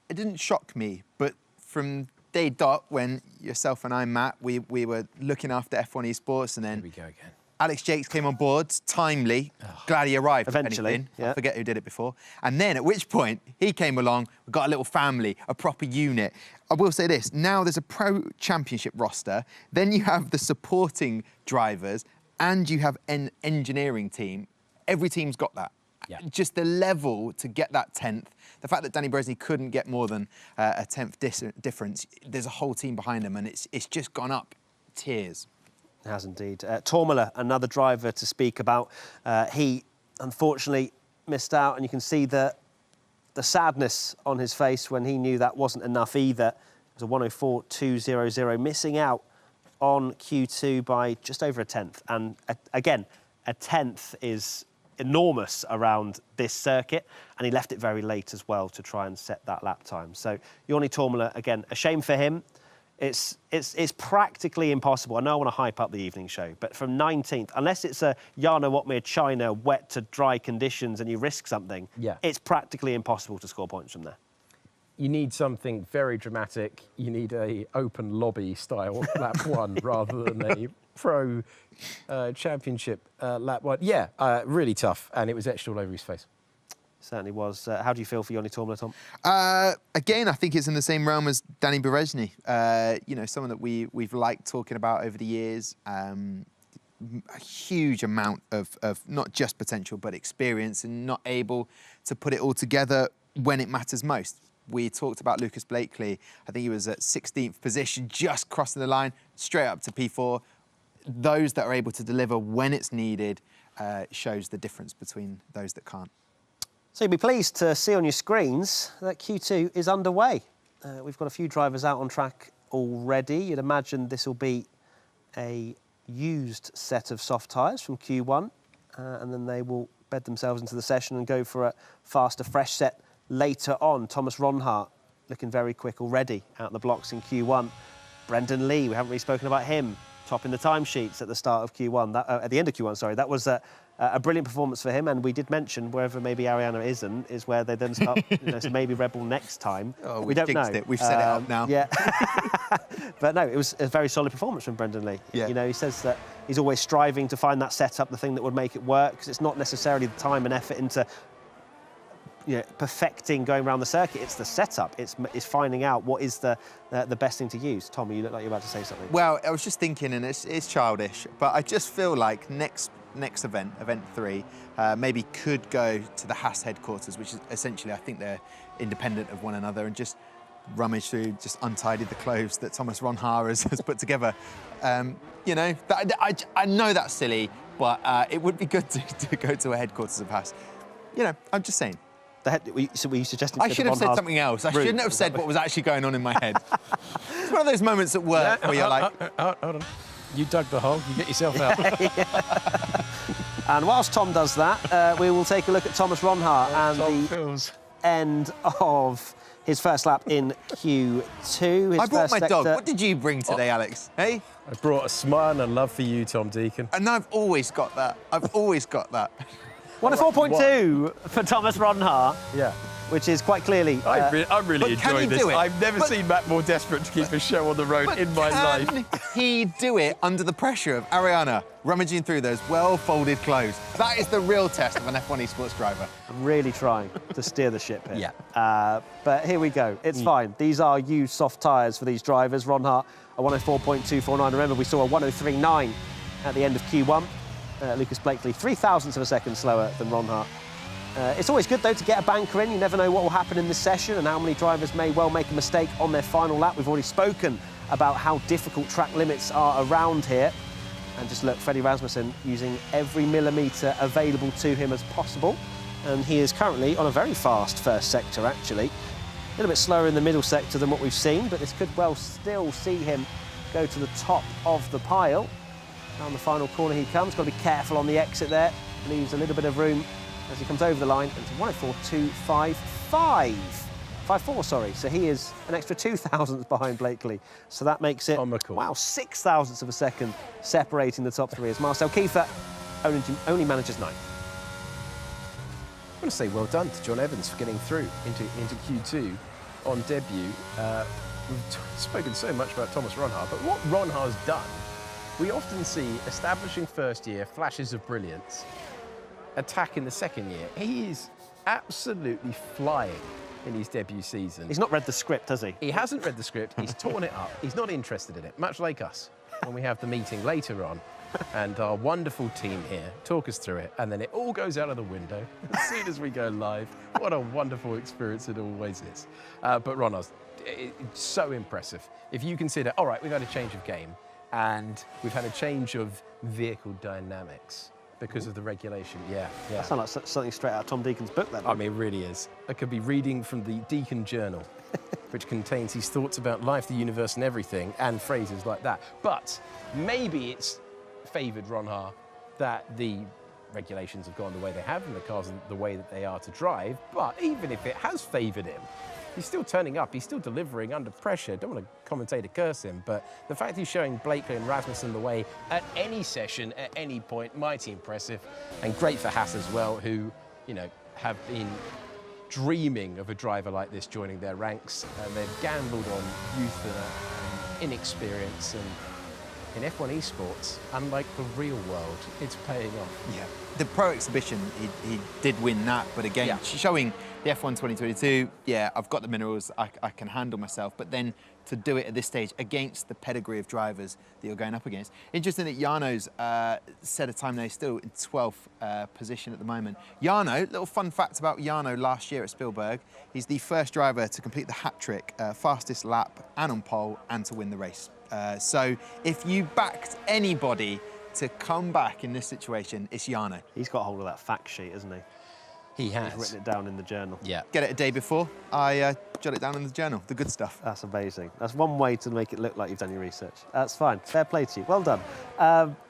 C: didn't shock me, but from day dot, when yourself and I, Matt, we were looking after F1 Esports, and then
B: Here we go again.
C: Alex Jakes came on board, timely. Glad he arrived.
A: Eventually,
C: I forget who did it before. And then at which point he came along, we got a little family, a proper unit. I will say this, now there's a pro championship roster, then you have the supporting drivers, and you have an engineering team. Every team's got that. Yeah. Just the level to get that 10th, the fact that Danny Berezne couldn't get more than a 10th difference, there's a whole team behind him, and it's just gone up tiers.
A: It has indeed. Tormala, another driver to speak about. He, unfortunately, missed out, and you can see the sadness on his face when he knew that wasn't enough either. It was a 104.200, missing out on Q2 by just over a 10th. And again, a 10th is enormous around this circuit, and he left it very late as well to try and set that lap time. So Joni Tormala, again, a shame for him. It's practically impossible. I know I want to hype up the evening show, but from 19th, unless it's a Jarno Watmere China wet to dry conditions and you risk something, it's practically impossible to score points from there.
B: You need something very dramatic. You need a open lobby style lap 1 rather than a pro championship lap 1. Yeah, really tough, and it was etched all over his face.
A: Certainly was. How do you feel for Joni Tormala, Tom?
C: Again, I think it's in the same realm as Danny Berezne. You know, someone that we've liked talking about over the years. A huge amount of not just potential, but experience, and not able to put it all together when it matters most. We talked about Lucas Blakely. I think he was at 16th position, just crossing the line, straight up to P4. Those that are able to deliver when it's needed shows the difference between those that can't.
A: So you'll be pleased to see on your screens that Q2 is underway. We've got a few drivers out on track already. You'd imagine this will be a used set of soft tyres from Q1, and then they will bed themselves into the session and go for a faster, fresh set later on. Thomas Ronhart looking very quick already out the blocks in Q1. Brendan Lee, we haven't really spoken about him, topping the timesheets at the start of Q1, at the end of Q1, sorry. That was a brilliant performance for him, and we did mention wherever maybe Ariana isn't is where they then start, so maybe Red Bull next time.
C: Oh,
A: we don't know.
C: It. We've set it up now.
A: Yeah. But no, it was a very solid performance from Brendan Lee.
C: Yeah.
A: You know, he says that he's always striving to find that setup, the thing that would make it work, because it's not necessarily the time and effort into perfecting going around the circuit. It's the setup. It's finding out what is the best thing to use. Tom, you look like you're about to say something.
C: Well, I was just thinking, and it's childish, but I just feel like next event, event 3, maybe could go to the Haas headquarters, which is essentially, I think they're independent of one another, and just rummage through, just untidy the clothes that Thomas Ronhart has put together. You know, I know that's silly, but it would be good to go to a headquarters of Haas. You know, I'm just saying.
A: So were you suggesting?
C: I should have said something else. I shouldn't have said what was actually going on in my head. It's one of those moments at work where you're like...
B: Hold on. You dug the hole, you get yourself out.
A: And whilst Tom does that, we will take a look at Thomas Ronhart and the end of his first lap in Q2.
C: I brought my dog. What did you bring today, Alex? Hey?
B: I brought a smile and a love for you, Tom Deacon.
C: And I've always got that. I've always got that.
A: 104.2 for Thomas Ronhart.
B: Yeah.
A: Which is quite clearly...
B: I'm really enjoying this. I've never seen Matt more desperate to keep a show on the road in my life.
C: Can he do it under the pressure of Ariana rummaging through those well-folded clothes? That is the real test of an F1 Esports driver.
A: I'm really trying to steer the ship here.
B: Yeah.
A: But here we go. It's fine. These are used soft tyres for these drivers. Ronhart, a 104.249. Remember, we saw a 103.9 at the end of Q1. Lucas Blakely, 0.003 of a second slower than Ronhart. It's always good, though, to get a banker in. You never know what will happen in this session and how many drivers may well make a mistake on their final lap. We've already spoken about how difficult track limits are around here. And just look, Freddie Rasmussen using every millimetre available to him as possible. And he is currently on a very fast first sector, actually. A little bit slower in the middle sector than what we've seen, but this could well still see him go to the top of the pile. Down the final corner he comes. Got to be careful on the exit there. Leaves a little bit of room as he comes over the line into 1:04.255. 5.4, sorry. So he is an extra 2 thousandths behind Blakely. So that makes it,
B: Comical.
A: wow, 6 thousandths of a second separating the top three as Marcel Kiefer only manages 9th.
B: I want to say well done to John Evans for getting through into Q2 on debut. We've spoken so much about Thomas Ronhaar, but what Ronhaar's done, we often see establishing first year, flashes of brilliance, attack in the second year. He is absolutely flying in his debut season.
A: He's not read the script, has he?
B: He hasn't read the script, he's torn it up, he's not interested in it, much like us when we have the meeting later on. And our wonderful team here talk us through it, and then it all goes out of the window as soon as we go live. What a wonderful experience it always is. But Ronhaar's so impressive. If you consider, all right, we've had a change of game, and we've had a change of vehicle dynamics because of the regulation. Yeah.
A: That sounds like something straight out of Tom Deacon's book, then.
B: I mean, it really is. I could be reading from the Deacon Journal, which contains his thoughts about life, the universe, and everything, and phrases like that. But maybe it's favoured Ronhaar that the regulations have gone the way they have and the cars are the way that they are to drive. But even if it has favoured him, he's still turning up, he's still delivering under pressure. Don't want to commentator curse him, but the fact he's showing Blakely and Rasmussen the way at any session, at any point, mighty impressive. And great for Haas as well, who, you know, have been dreaming of a driver like this joining their ranks. And they've gambled on youth and inexperience. And in F1 Esports, unlike the real world, it's paying off.
C: Yeah, the Pro Exhibition, he did win that, but again, showing the F1 2022, yeah, I've got the minerals, I can handle myself, but then to do it at this stage against the pedigree of drivers that you're going up against. Interesting that Jarno's set a time now, he's still in 12th position at the moment. Jarno, little fun fact about Jarno last year at Spielberg, he's the first driver to complete the hat-trick, fastest lap and on pole, and to win the race. So if you backed anybody to come back in this situation, it's Jarno.
A: He's got hold of that fact sheet, hasn't he?
B: He has.
A: He's written it down in the journal.
B: Yeah.
C: Get it a day before, I jot it down in the journal, the good stuff.
A: That's amazing. That's one way to make it look like you've done your research. That's fine. Fair play to you. Well done.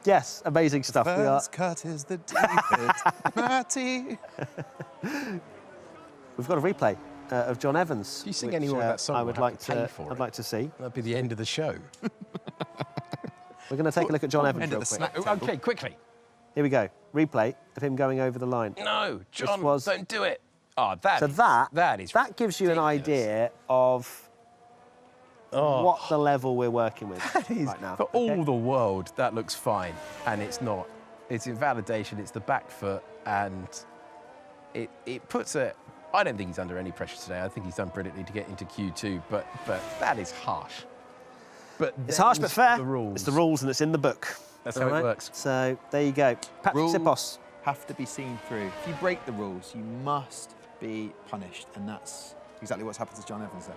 A: Yes, amazing stuff.
C: First cut is the deepest, Matty.
A: We've got a replay of John Evans.
B: Do you sing any more of that song?
A: I would like to. I'd like to see.
B: That'd be the end of the show.
A: We're going to take a look at John Evans real quick.
B: Okay, quickly.
A: Here we go. Replay of him going over the line.
B: No, John, don't do it. Oh, that
A: gives you an idea of what the level we're working with right now.
B: For all the world, that looks fine, and it's not. It's invalidation. It's the back foot, and it puts a. I don't think he's under any pressure today. I think he's done brilliantly to get into Q2, but that is harsh. But
A: it's harsh but fair.
B: The rules.
A: It's the rules and it's in the book.
B: That's how it works.
A: So there you go. Patrick
C: Rules
A: Sipos
C: have to be seen through. If you break the rules, you must be punished, and that's exactly what's happened to John Evans there.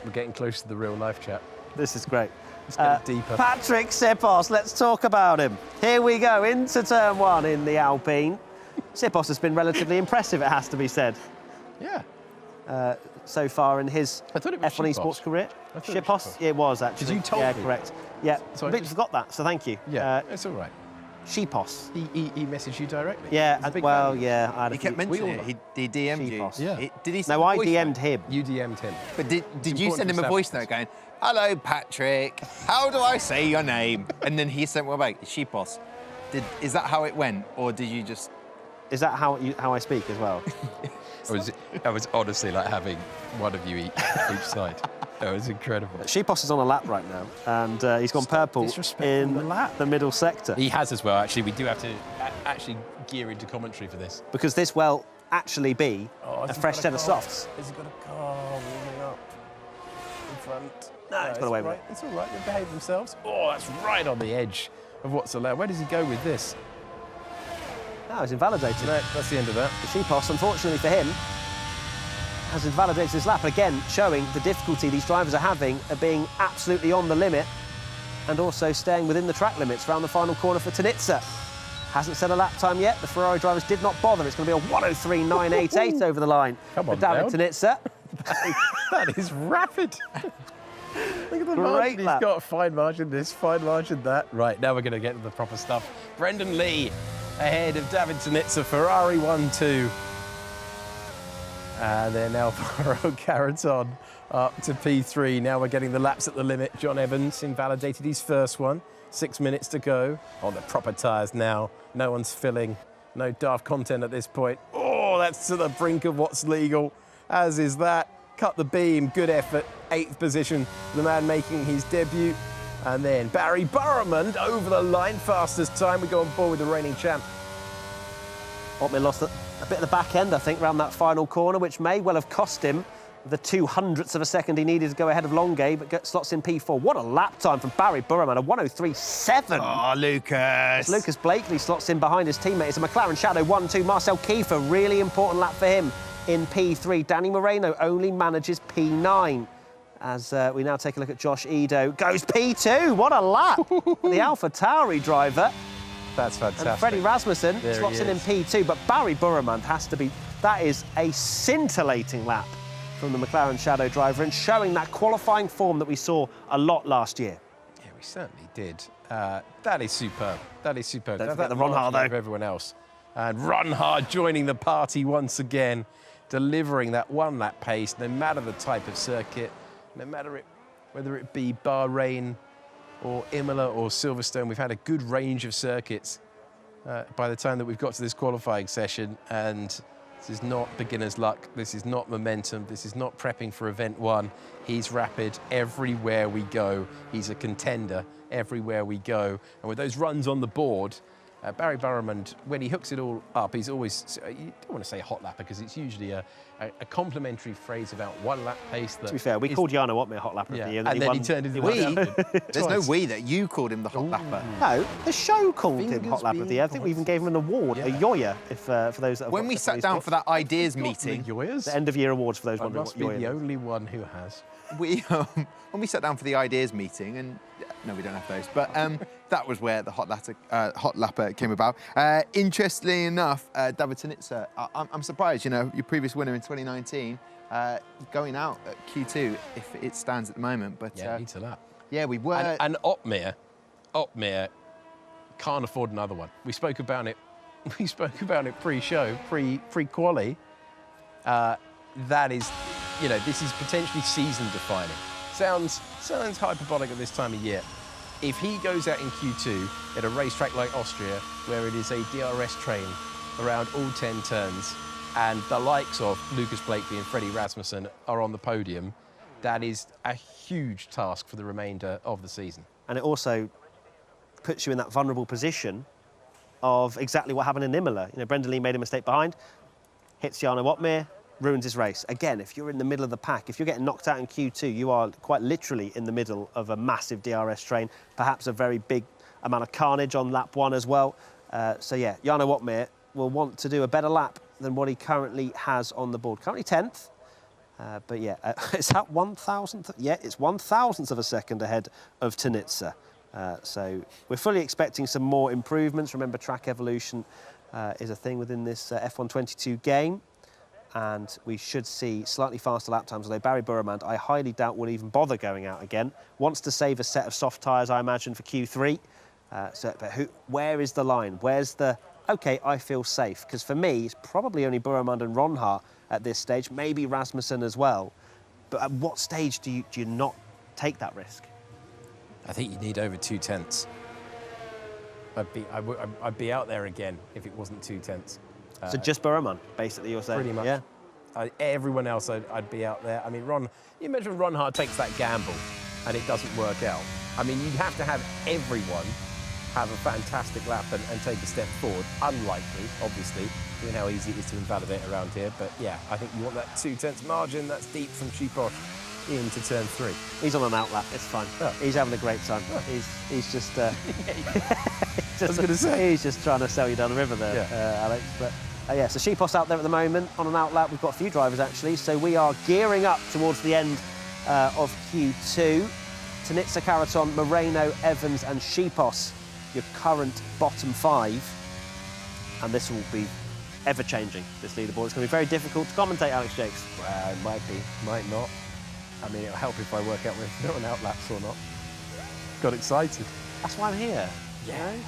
B: We're getting close to the real life chat.
A: This is great.
B: Let's get deeper.
A: Patrick Sipos, let's talk about him. Here we go, into turn one in the Alpine. Sipos has been relatively impressive, it has to be said.
B: Yeah.
A: So far in his
B: F1
A: Esports career. Shipos? Yeah, it was actually.
B: Because you told me.
A: Yeah, correct. Yeah,
B: So
A: I completely forgot that, so thank you.
B: Yeah, it's all right.
A: Shipos.
B: He messaged you directly.
A: Yeah, well, yeah. I had
C: He kept mentioning it. He DM'd you.
A: Shipos.
B: Yeah.
C: Did he?
A: No, I DM'd him.
B: You DM'd him.
C: But did you
B: important
C: send him
B: to
C: a voice
B: establish
C: note going, "Hello, Patrick. How do I say your name?" And then he sent one back, "Shipos." Is that how it went, or did you just?
A: Is that how I speak as well?
B: I was honestly like having one of you each side. That was incredible.
A: Shipos is on a lap right now, and he's gone purple in the middle sector.
B: He has as well, actually. We do have to actually gear into commentary for this.
A: Because this will actually be a fresh set of softs.
B: Has he got a car warming up in front?
A: No, it's got away with it.
B: It's all right, they behave themselves. Oh, that's right on the edge of what's allowed. Where does he go with this?
A: No, it's invalidated.
B: No, that's the end of that.
A: The Shipos, unfortunately for him, has invalidated this lap. Again, showing the difficulty these drivers are having of being absolutely on the limit and also staying within the track limits around the final corner for Tunitsa. Hasn't set a lap time yet. The Ferrari drivers did not bother. It's going to be a 1:03.988 over the line for David Tunitsa.
B: That is rapid. Look at the margin he's got. Fine margin this, fine margin that. Right, now we're going to get to the proper stuff. Brendan Lee ahead of David Tunitsa, Ferrari 1-2. And then Alvaro Caraton up to P3. Now we're getting the laps at the limit. John Evans invalidated his first one. 6 minutes to go on the proper tyres now. No one's filling. No daft content at this point. Oh, that's to the brink of what's legal, as is that. Cut the beam, good effort. 8th position, the man making his debut. And then Barry Burramond over the line, fastest time. We go on board with the reigning champ.
A: Otmir lost a bit of the back end, I think, around that final corner, which may well have cost him the 200ths of a second he needed to go ahead of Longay, but slots in P4. What a lap time from Barry Burramond, a 1:03.7.
C: Oh, Lucas.
A: Lucas Blakely slots in behind his teammate. It's a McLaren Shadow 1-2. Marcel Kiefer, really important lap for him in P3. Danny Moreno only manages P9. As we now take a look at Josh Edo. Goes P2, what a lap! The Alpha Tauri driver.
B: That's fantastic.
A: And Freddie Rasmussen
B: There
A: slots
B: he
A: in
B: is.
A: P2, but Barry Burramond has to be... That is a scintillating lap from the McLaren Shadow driver and showing that qualifying form that we saw a lot last year.
B: Yeah, we certainly did. That is superb. That is superb.
A: Don't
B: That's
A: forget the
B: that
A: Ron Hart,
B: margin
A: though.
B: of everyone else. And Ron Hart joining the party once again, delivering that one-lap pace, no matter the type of circuit, no matter whether it be Bahrain or Imola or Silverstone. We've had a good range of circuits by the time that we've got to this qualifying session, and this is not beginner's luck, this is not momentum, this is not prepping for event one. He's rapid everywhere we go. He's a contender everywhere we go. And with those runs on the board, Barry Burramond, when he hooks it all up, he's always, you don't want to say hot lapper because it's usually a complimentary phrase about one lap pace. That
A: To be fair, we called Jarno Otmir Hot Lapper of the Year.
B: And then he turned into
C: There's no we that you called him the hot lapper.
A: No, the show called him
B: Fingers
A: Hot Lapper of the Year. I think we even gave him an award, a Yoya, if for those that have
C: When we
A: watched
C: sat
A: F1
C: down
A: Esports.
C: for that ideas meeting,
B: Yoyas?
A: The end-of-year awards for those
B: I
A: wondering
B: must
A: what
B: be
A: Yoya
B: the
A: is.
B: only one who has.
C: when we sat down for the ideas meeting, and no, we don't have those, but that was where the hot lapper came about. Interestingly enough, David Tunitsa, I'm surprised, you know, your previous winner in 2019, going out at Q2 if it stands at the moment. But
B: Yeah, needs a lap.
C: yeah, we were.
B: And Otmir can't afford another one. We spoke about it. We spoke about it pre-show, pre-quali. That is, you know, this is potentially season-defining. Sounds hyperbolic at this time of year. If he goes out in Q2 at a racetrack like Austria, where it is a DRS train around all 10 turns, and the likes of Lucas Blakely and Freddie Rasmussen are on the podium, that is a huge task for the remainder of the season.
A: And it also puts you in that vulnerable position of exactly what happened in Imola. You know, Brendan Lee made a mistake behind, hits Jarno Otmir, ruins his race. Again, if you're in the middle of the pack, if you're getting knocked out in Q2, you are quite literally in the middle of a massive DRS train, perhaps a very big amount of carnage on lap one as well. So yeah, Jarno Otmir will want to do a better lap than what he currently has on the board. Currently 10th, but yeah, it's at 1,000th. Yeah, it's 1,000th of a second ahead of Tunitsa. So we're fully expecting some more improvements. Remember, track evolution is a thing within this F1 22 game. And we should see slightly faster lap times, although Barry Burramond, I highly doubt will even bother going out again. Wants to save a set of soft tyres, I imagine, for Q3. But where is the line? Where's the, OK, I feel safe? Because for me, it's probably only Burramond and Ron Hart at this stage, maybe Rasmussen as well. But at what stage do you not take that risk?
B: I think you need over 2 tenths. I'd be out there again if it wasn't 2 tenths.
A: So just Burramond, basically, you're saying?
B: Pretty much.
A: Yeah.
B: Everyone else, I'd be out there. I mean, you imagine Ron Hart takes that gamble and it doesn't work out. I mean, you'd have to have everyone have a fantastic lap and take a step forward. Unlikely, obviously, given how easy it is to invalidate around here. But yeah, I think you want that 2 tenths margin. That's deep from Chiposh into turn 3.
A: He's on an out lap, it's fine.
B: Oh.
A: He's having a great time.
B: Oh.
A: He's just...
B: I was going to say.
A: He's just trying to sell you down the river there,
B: Yeah.
A: Alex. But Yeah, so Sheepos out there at the moment on an outlap. We've got a few drivers actually, so we are gearing up towards the end of Q2. Tanitsa, Caraton, Moreno, Evans and Sheepos, your current bottom 5. And this will be ever-changing, this leaderboard. It's going to be very difficult to commentate, Alex Jakes.
B: Well, it might be, might not. I mean, it'll help if I work out whether they're on outlaps or not. Got excited.
A: That's why I'm here.
B: Yeah.
A: You know?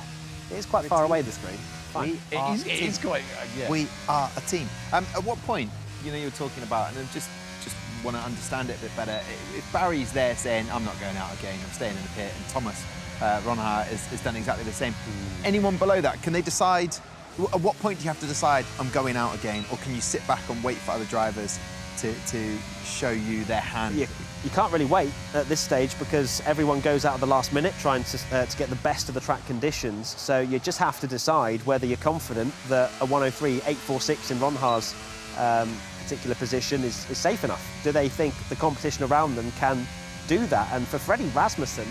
A: It is quite far away, the screen. Fine.
B: It is quite, yeah.
C: We are a team. At what point, you know, you were talking about, and I just want to understand it a bit better. If Barry's there saying, I'm not going out again, I'm staying in the pit, and Thomas Ronha has done exactly the same. Anyone below that, can they decide, at what point do you have to decide, I'm going out again, or can you sit back and wait for other drivers to show you their hand?
A: You can't really wait at this stage because everyone goes out at the last minute trying to get the best of the track conditions. So you just have to decide whether you're confident that a 103.846 in Ronha's particular position is safe enough. Do they think the competition around them can do that? And for Freddie Rasmussen,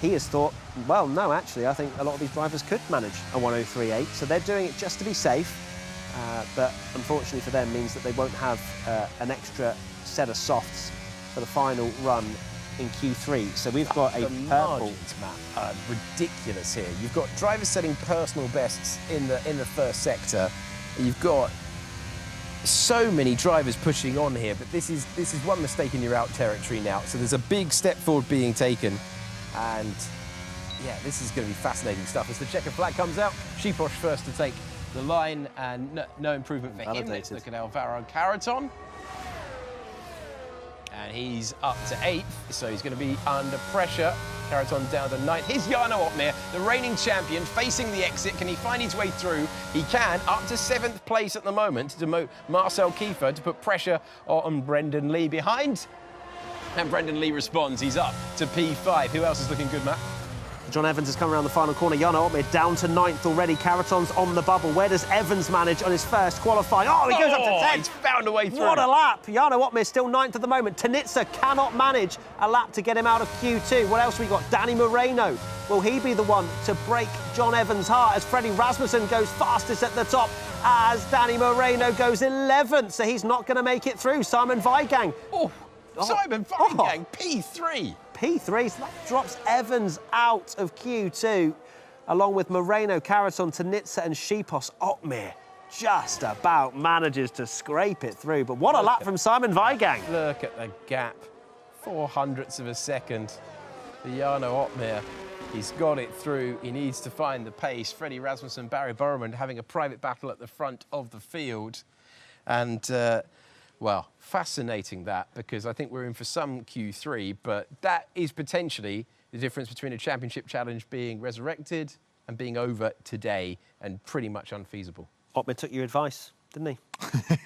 A: he has thought, well, no, actually, I think a lot of these drivers could manage a 103.8, so they're doing it just to be safe. But unfortunately for them means that they won't have an extra set of softs for the final run in Q3. So we've got a
B: the
A: purple.
B: margins, Matt, are ridiculous here. You've got drivers setting personal bests in the first sector. You've got so many drivers pushing on here, but this is one mistake and you're out territory now. So there's a big step forward being taken, and yeah, this is going to be fascinating stuff. As the checker flag comes out, Sheepos first to take the line, and no improvement for him. Let's look at Alvaro Caraton. And he's up to 8th, so he's going to be under pressure. Caraton down to 9th. Here's Jarno Opmeer, the reigning champion, facing the exit. Can he find his way through? He can, up to 7th place at the moment, to demote Marcel Kiefer to put pressure on Brendan Lee behind. And Brendan Lee responds, he's up to P5. Who else is looking good, Matt?
A: John Evans has come around the final corner. Jarno Opmeer down to 9th already. Caraton's on the bubble. Where does Evans manage on his first qualifying? Oh, he goes up to 10th.
B: He's found a way through.
A: What a lap. Jarno Opmeer still 9th at the moment. Tanitsa cannot manage a lap to get him out of Q2. What else we got? Danny Moreno. Will he be the one to break John Evans' heart as Freddie Rasmussen goes fastest at the top as Danny Moreno goes 11th. So he's not going to make it through. Simon Weigang.
B: Simon Weigang, P3.
A: P3, so that drops Evans out of Q2, along with Moreno, Caraton, Tanitsa and Sheepos. Opmeer just about manages to scrape it through, but what a lap from Simon Weigang.
B: Look at the gap, 0.04 of a second. The Jarno Opmeer, he's got it through. He needs to find the pace. Freddie Rasmussen, Barry Borman having a private battle at the front of the field. And, well, fascinating that, because I think we're in for some Q3, but that is potentially the difference between a championship challenge being resurrected and being over today, and pretty much unfeasible.
A: Opmeer took your advice, didn't he?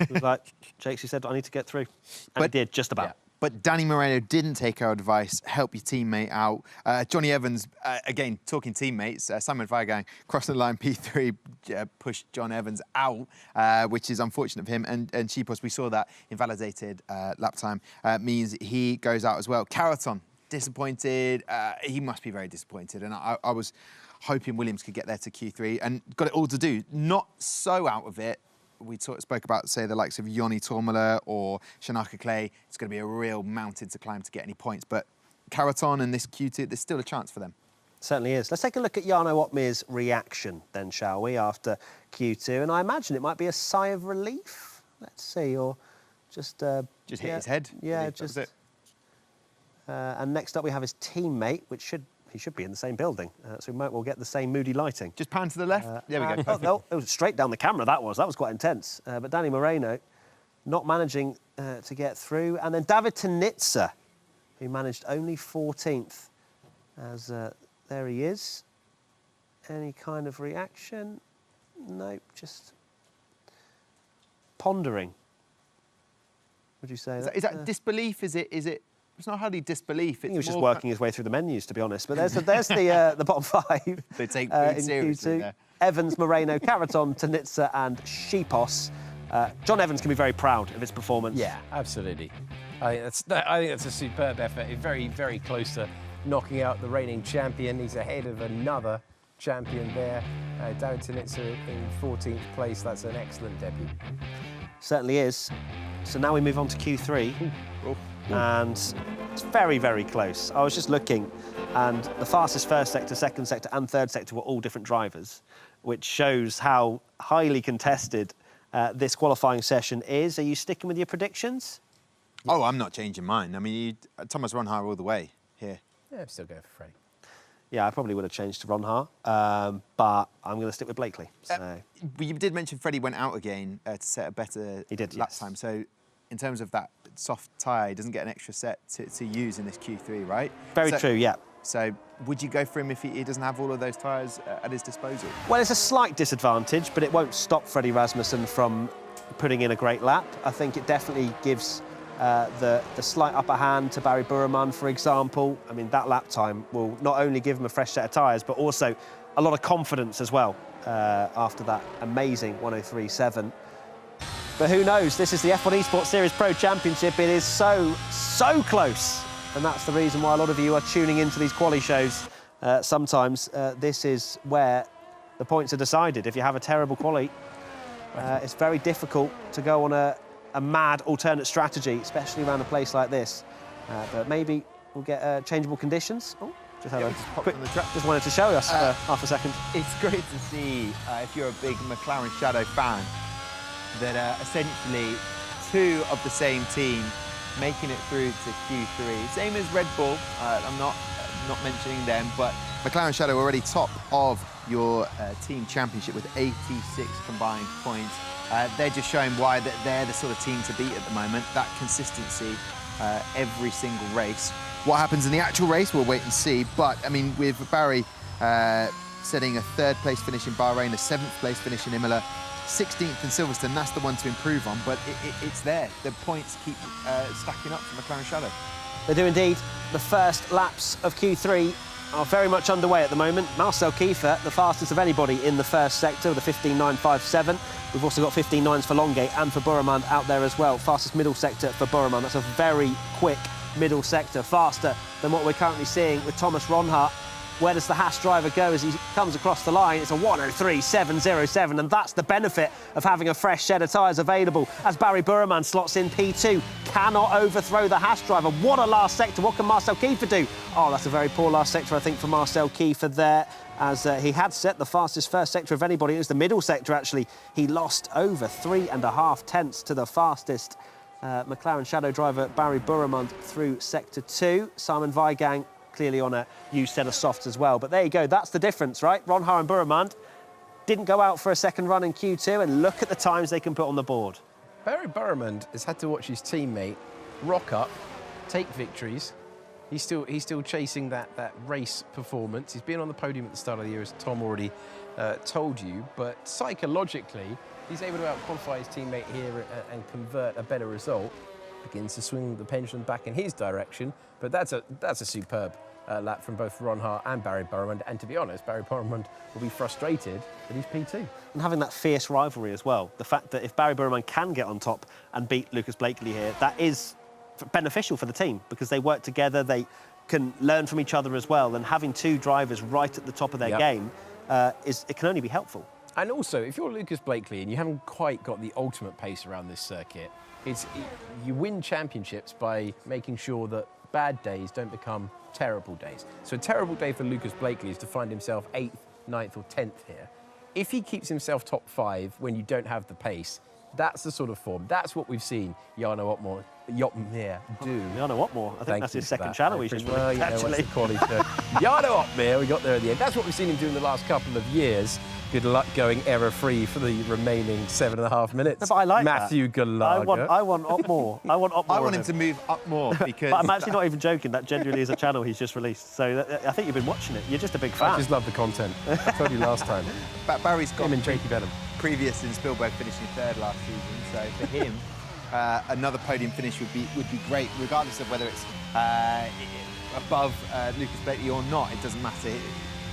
A: He was like, Jakes, he said, I need to get through. And he did, just about.
B: Yeah.
C: But Danny Moreno didn't take our advice, help your teammate out. Johnny Evans, again, talking teammates, Simon Weigang crossed the line, P3, pushed John Evans out, which is unfortunate for him. And Sheepos, we saw that invalidated lap time, means he goes out as well. Caraton, disappointed. He must be very disappointed. And I was hoping Williams could get there to Q3 and got it all to do. Not so out of it. We spoke about, say, the likes of Joni Tormala or Shanaka Clay. It's going to be a real mountain to climb to get any points. But Caraton and this Q2, there's still a chance for them.
A: Certainly is. Let's take a look at Jarno Opmeer's reaction then, shall we, after Q2. And I imagine it might be a sigh of relief. Let's see, or just...
C: Just hit his head.
A: Yeah, just... and next up we have his teammate, which he should be in the same building, so we might well get the same moody lighting.
C: Just pan to the left. There we go.
A: No, it was straight down the camera, that was quite intense. But Danny Moreno not managing to get through. And then David Tanitsa, who managed only 14th, as there he is. Any kind of reaction? Nope, just pondering. Would you say that?
C: Is that disbelief? Is it? It's not hardly disbelief.
A: I think he was just working his way through the menus, to be honest. But there's the bottom 5.
C: They take food seriously there.
A: Evans, Moreno, Caraton, Tanitsa and Sheepos. John Evans can be very proud of his performance.
B: Yeah, absolutely. I think that's a superb effort. Very, very close to knocking out the reigning champion. He's ahead of another champion there. Darrington, it's in 14th place. That's an excellent debut.
A: Certainly is. So now we move on to Q3. And it's very, very close. I was just looking, and the fastest first sector, second sector and third sector were all different drivers, which shows how highly contested this qualifying session is. Are you sticking with your predictions?
C: Oh, I'm not changing mine. I mean, Thomas Ronhaar all the way here.
B: Yeah, I'm still going for Freddie.
A: Yeah, I probably would have changed to Ronhaar, but I'm going to stick with Blakely. So.
C: You did mention Freddie went out again to set a better lap
A: yes.
C: time. So in terms of that soft tyre, he doesn't get an extra set to use in this Q3, right?
A: Very true, yeah.
C: So would you go for him if he doesn't have all of those tyres at his disposal?
A: Well, it's a slight disadvantage, but it won't stop Freddie Rasmussen from putting in a great lap. I think it definitely gives the slight upper hand to Barry Burman, for example. I mean, that lap time will not only give him a fresh set of tyres, but also a lot of confidence as well after that amazing 103.7. But who knows? This is the F1 Esports Series Pro Championship. It is so close. And that's the reason why a lot of you are tuning into these quali shows. Sometimes this is where the points are decided. If you have a terrible quali, it's very difficult to go on a mad alternate strategy, especially around a place like this. But maybe we'll get changeable conditions. Oh, just had a quick on the track. Just wanted to show us for half a second.
C: It's great to see, if you're a big McLaren Shadow fan, that essentially two of the same team making it through to Q3. Same as Red Bull. I'm not mentioning them, but McLaren Shadow already top of your team championship with 86 combined points. They're just showing why that they're the sort of team to beat at the moment. That consistency every single race. What happens in the actual race, we'll wait and see. But, I mean, with Barry setting a third place finish in Bahrain, a 7th place finish in Imola, 16th in Silverstone, that's the one to improve on, but it's there. The points keep stacking up for McLaren Shadow.
A: They do indeed. The first laps of Q3 are very much underway at the moment. Marcel Kiefer, the fastest of anybody in the first sector with a 15.957. We've also got 15.9s for Longate and for Burman out there as well. Fastest middle sector for Burman. That's a very quick middle sector, faster than what we're currently seeing with Thomas Ronhaar. Where does the Haas driver go as he comes across the line? It's a 103.707, and that's the benefit of having a fresh set of tyres available as Barry Burman slots in P2. Cannot overthrow the Haas driver. What a last sector. What can Marcel Kiefer do? Oh, that's a very poor last sector, I think, for Marcel Kiefer there, as he had set the fastest first sector of anybody. It was the middle sector, actually. He lost over 3.5 tenths to the fastest McLaren Shadow driver, Barry Burman, through Sector 2. Simon Weigang clearly on a used set of softs as well. But there you go, that's the difference, right? Ronhaar and Burman didn't go out for a second run in Q2, and look at the times they can put on the board.
B: Barry Burman has had to watch his teammate rock up, take victories. He's still chasing that race performance. He's been on the podium at the start of the year, as Tom already told you, but psychologically, he's able to out-qualify his teammate here and convert a better result. Begins to swing the pendulum back in his direction, but that's a superb lap from both Ronhaar and Barry Burman. And to be honest, Barry Burman will be frustrated that he's P2.
A: And having that fierce rivalry as well, the fact that if Barry Burman can get on top and beat Lucas Blakely here, that is beneficial for the team because they work together, they can learn from each other as well, and having two drivers right at the top of their game, it can only be helpful.
B: And also, if you're Lucas Blakely and you haven't quite got the ultimate pace around this circuit, you win championships by making sure that bad days don't become terrible days. So a terrible day for Lucas Blakely is to find himself 8th, 9th or 10th here. If he keeps himself top 5 when you don't have the pace, that's the sort of form. That's what we've seen Jarno Opmeer do.
A: Jarno Opmeer, I think that's his second channel we should
B: well, you know, actually. Jarno Opmeer, we got there at the end. That's what we've seen him do in the last couple of years. Good luck going error-free for the remaining 7.5 minutes.
A: No, but I like
B: Matthew Gallagher.
A: I want Opmeer. I want Opmeer.
C: I want him to move up more because...
A: But I'm actually not even joking. That genuinely is a channel he's just released. So I think you've been watching it. You're just a big fan.
B: I just love the content. I told you last time.
C: But Barry's got
B: him and Jakey Benham.
C: Previous in Spielberg finishing 3rd last season. So for him, another podium finish would be great, regardless of whether it's above Lucas Blakely or not. It doesn't matter.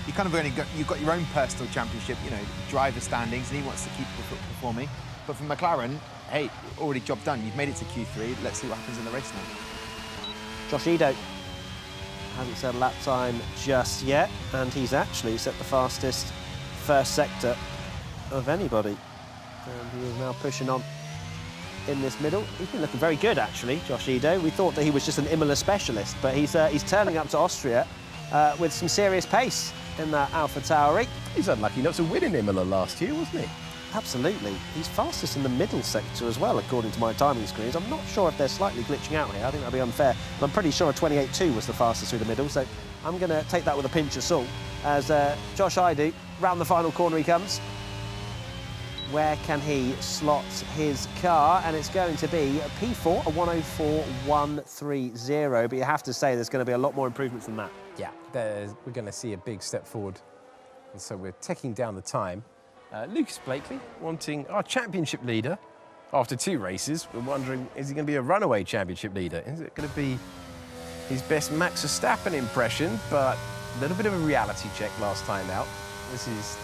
C: You kind of you've got your own personal championship, you know, driver standings, and he wants to keep performing. But for McLaren, hey, already job done. You've made it to Q3. Let's see what happens in the race now.
A: Josh Edo hasn't set a lap time just yet, and he's actually set the fastest first sector of anybody. And he is now pushing on in this middle. He's been looking very good, actually, Josh Ido. We thought that he was just an Imola specialist, but he's turning up to Austria with some serious pace in that AlphaTauri.
B: He's unlucky not to win in Imola last year, wasn't he?
A: Absolutely. He's fastest in the middle sector as well, according to my timing screens. I'm not sure if they're slightly glitching out here. I think that'd be unfair. But I'm pretty sure a 28.2 was the fastest through the middle, so I'm going to take that with a pinch of salt. As Josh Ido, round the final corner he comes. Where can he slot his car? And it's going to be a P4, a 104.130. But you have to say there's going to be a lot more improvements than that.
B: Yeah, we're going to see a big step forward. And so we're ticking down the time. Lucas Blakely wanting our championship leader after 2 races. We're wondering, is he going to be a runaway championship leader? Is it going to be his best Max Verstappen impression? But a little bit of a reality check last time out. This is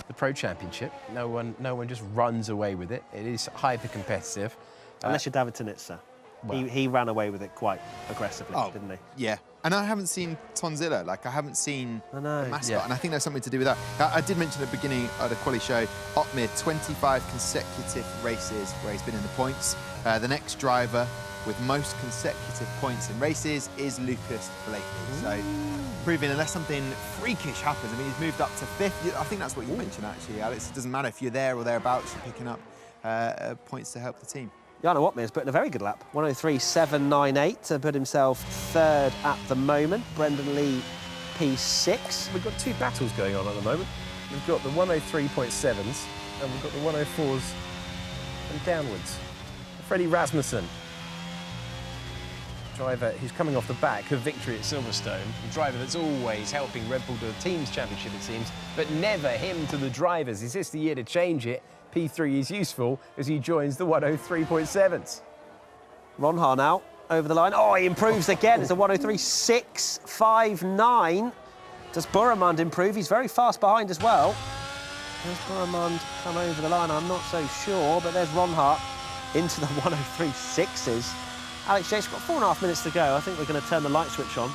B: the Pro Championship. No one just runs away with it. It is hyper competitive.
A: Unless you're David Tinitza. Well, he ran away with it quite aggressively, didn't he?
C: Yeah. And I haven't seen Tonzilla. Like, I haven't seen the mascot.
A: Yeah.
C: And I think there's something to do with that. I did mention at the beginning of the quali show, Otmir, 25 consecutive races where he's been in the points. The next driver with most consecutive points in races is Lucas Blakely. So, proving unless something freakish happens, I mean, he's moved up to 5th. I think that's what you mentioned, actually, Alex. It doesn't matter if you're there or thereabouts, you're picking up points to help the team.
A: Jarno Otmir's put in a very good lap. 103.798 to put himself 3rd at the moment. Brendan Lee, P6.
B: We've got 2 battles going on at the moment. We've got the 103.7s and we've got the 104s and downwards. Freddie Rasmussen, driver who's coming off the back of victory at Silverstone, a driver that's always helping Red Bull to the team's championship, it seems, but never him to the drivers. Is this the year to change it? P3 is useful as he joins the 103.7s.
A: Ronha now over the line. Oh, he improves again. It's a 103.659. Does Burramund improve? He's very fast behind as well. Does Burramund come over the line? I'm not so sure, but there's Ronha into the 103.6s. Alex Yates, we've got 4.5 minutes to go. I think we're going to turn the light switch on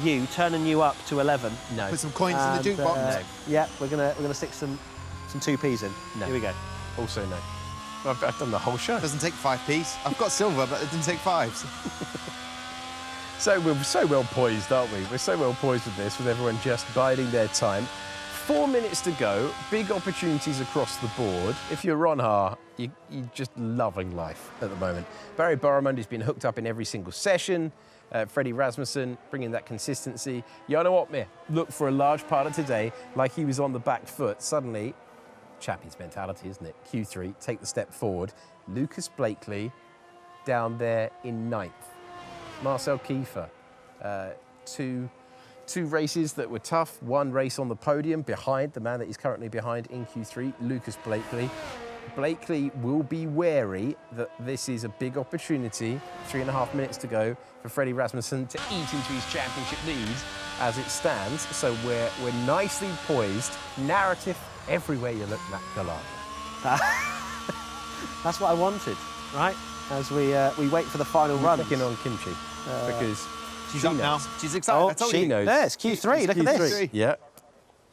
A: you, turning you up to 11.
B: No.
C: Put some coins in the jukebox.
B: No.
A: Yeah, we're gonna stick some 2p's in.
B: No.
A: Here we go.
B: Also no. I've done the whole show.
C: Doesn't take 5p's. I've got silver, but it didn't take 5s.
B: So we're so well poised, aren't we? We're so well poised with this, with everyone just biding their time. 4 minutes to go, big opportunities across the board. If you're Ronha, you're just loving life at the moment. Barry Burramund has been hooked up in every single session. Freddie Rasmussen bringing that consistency. Jarno Otmir looked for a large part of today like he was on the back foot. Suddenly, champions mentality, isn't it? Q3, take the step forward. Lucas Blakely down there in 9th. Marcel Kiefer, two races that were tough. 1 race on the podium behind the man that he's currently behind in Q3, Lucas Blakely. Blakely will be wary that this is a big opportunity, 3.5 minutes to go, for Freddie Rasmussen to eat into his championship lead as it stands. So we're nicely poised. Narrative everywhere you look, Matt Galan.
A: That's what I wanted, right? As we wait for the final run.
B: Checking on Kimchi because
C: She's
B: she
C: up now.
B: knows.
C: She's excited. I told
B: She
C: you.
B: knows.
A: There, it's Q3. Look at this.
C: Q3.
B: Yeah.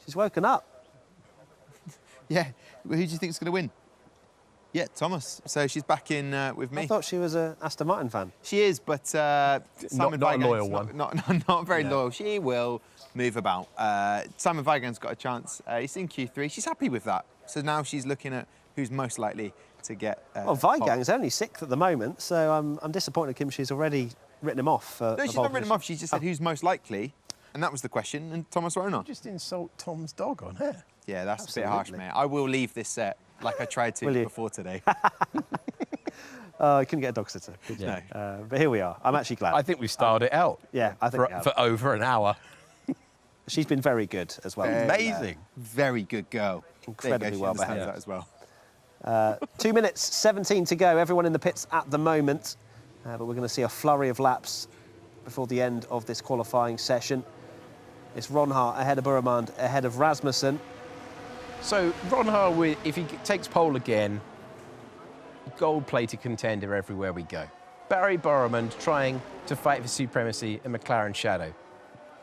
A: She's woken up.
C: Yeah. Who do you think is going to win? Yeah, Thomas. So she's back in with me.
A: I thought she was a Aston Martin fan.
C: She is, but Simon
B: not a
C: Weigand's
B: loyal one.
C: Not very loyal. She will move about. Simon Weigand's got a chance. He's in Q3. She's happy with that. So now she's looking at who's most likely to get.
A: Well, Weigand's only 6th at the moment, so I'm disappointed Kimchi's already written him off.
C: No, she's not written him off. She just said who's most likely, and that was the question. And Thomas Ronha.
B: Just insult Tom's dog on her.
C: Yeah, that's
A: Absolutely.
C: a bit harsh, mate. I will leave this set like I tried to
A: Will you?
C: before today.
A: I couldn't get a dog sitter. Could you?
C: No.
A: But here we are. I'm actually glad.
B: I think we've starred it out.
A: Yeah, I think we have.
B: for over an hour.
A: She's been very good as well.
B: Amazing.
C: Very good girl.
A: Incredibly
C: There you go,
A: well
C: she understands
A: behaved.
C: that as well.
A: 2 minutes, 17 to go. Everyone in the pits at the moment. But we're going to see a flurry of laps before the end of this qualifying session. It's Ronha ahead of Burramund, ahead of Rasmussen.
B: So Ronha, if he takes pole again, gold-plated contender everywhere we go. Barry Burramund trying to fight for supremacy in McLaren shadow.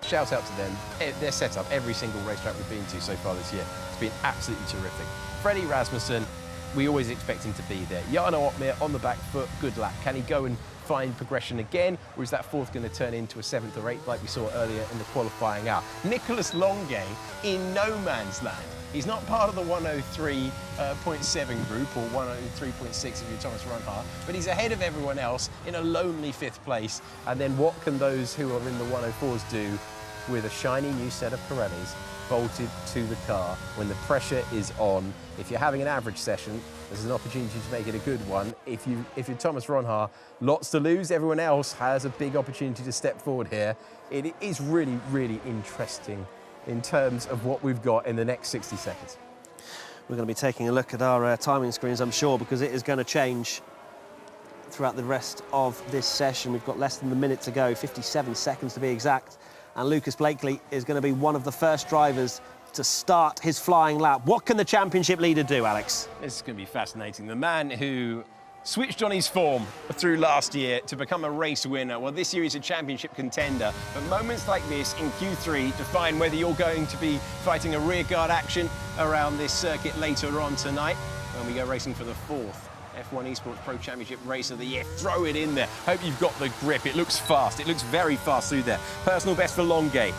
B: Shout out to them. Their setup, every single racetrack we've been to so far this year, it's been absolutely terrific. Freddie Rasmussen, we always expect him to be there. Jarno Opmeer on the back foot, good lap. Can he go and find progression again, or is that fourth going to turn into a 7th or 8th like we saw earlier in the qualifying out? Nicholas Longuet in no man's land. He's not part of the 103.7 group, or 103.6 if you're Thomas Ronhaar, but he's ahead of everyone else in a lonely 5th place. And then what can those who are in the 104s do with a shiny new set of Pirellis bolted to the car when the pressure is on? If you're having an average session, there's an opportunity to make it a good one. If you're Thomas Ronhaar, lots to lose. Everyone else has a big opportunity to step forward here. It is really, really interesting in terms of what we've got in the next 60 seconds.
A: We're going to be taking a look at our timing screens, I'm sure, because it is going to change throughout the rest of this session. We've got less than a minute to go, 57 seconds to be exact. And Lucas Blakely is going to be one of the first drivers to start his flying lap. What can the championship leader do, Alex?
B: This is going to be fascinating. The man who switched on his form through last year to become a race winner. Well, this year he's a championship contender. But moments like this in Q3 define whether you're going to be fighting a rearguard action around this circuit later on tonight when we go racing for the 4th F1 Esports Pro Championship Race of the Year. Throw it in there. Hope you've got the grip. It looks fast. It looks very fast through there. Personal best for Longuet.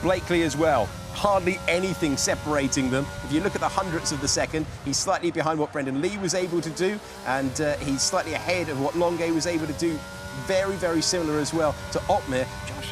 B: Blakely as well. Hardly anything separating them. If you look at the hundredths of the second, he's slightly behind what Brendan Lee was able to do, and he's slightly ahead of what Longuet was able to do. Very, very similar as well to Opmeer. Josh,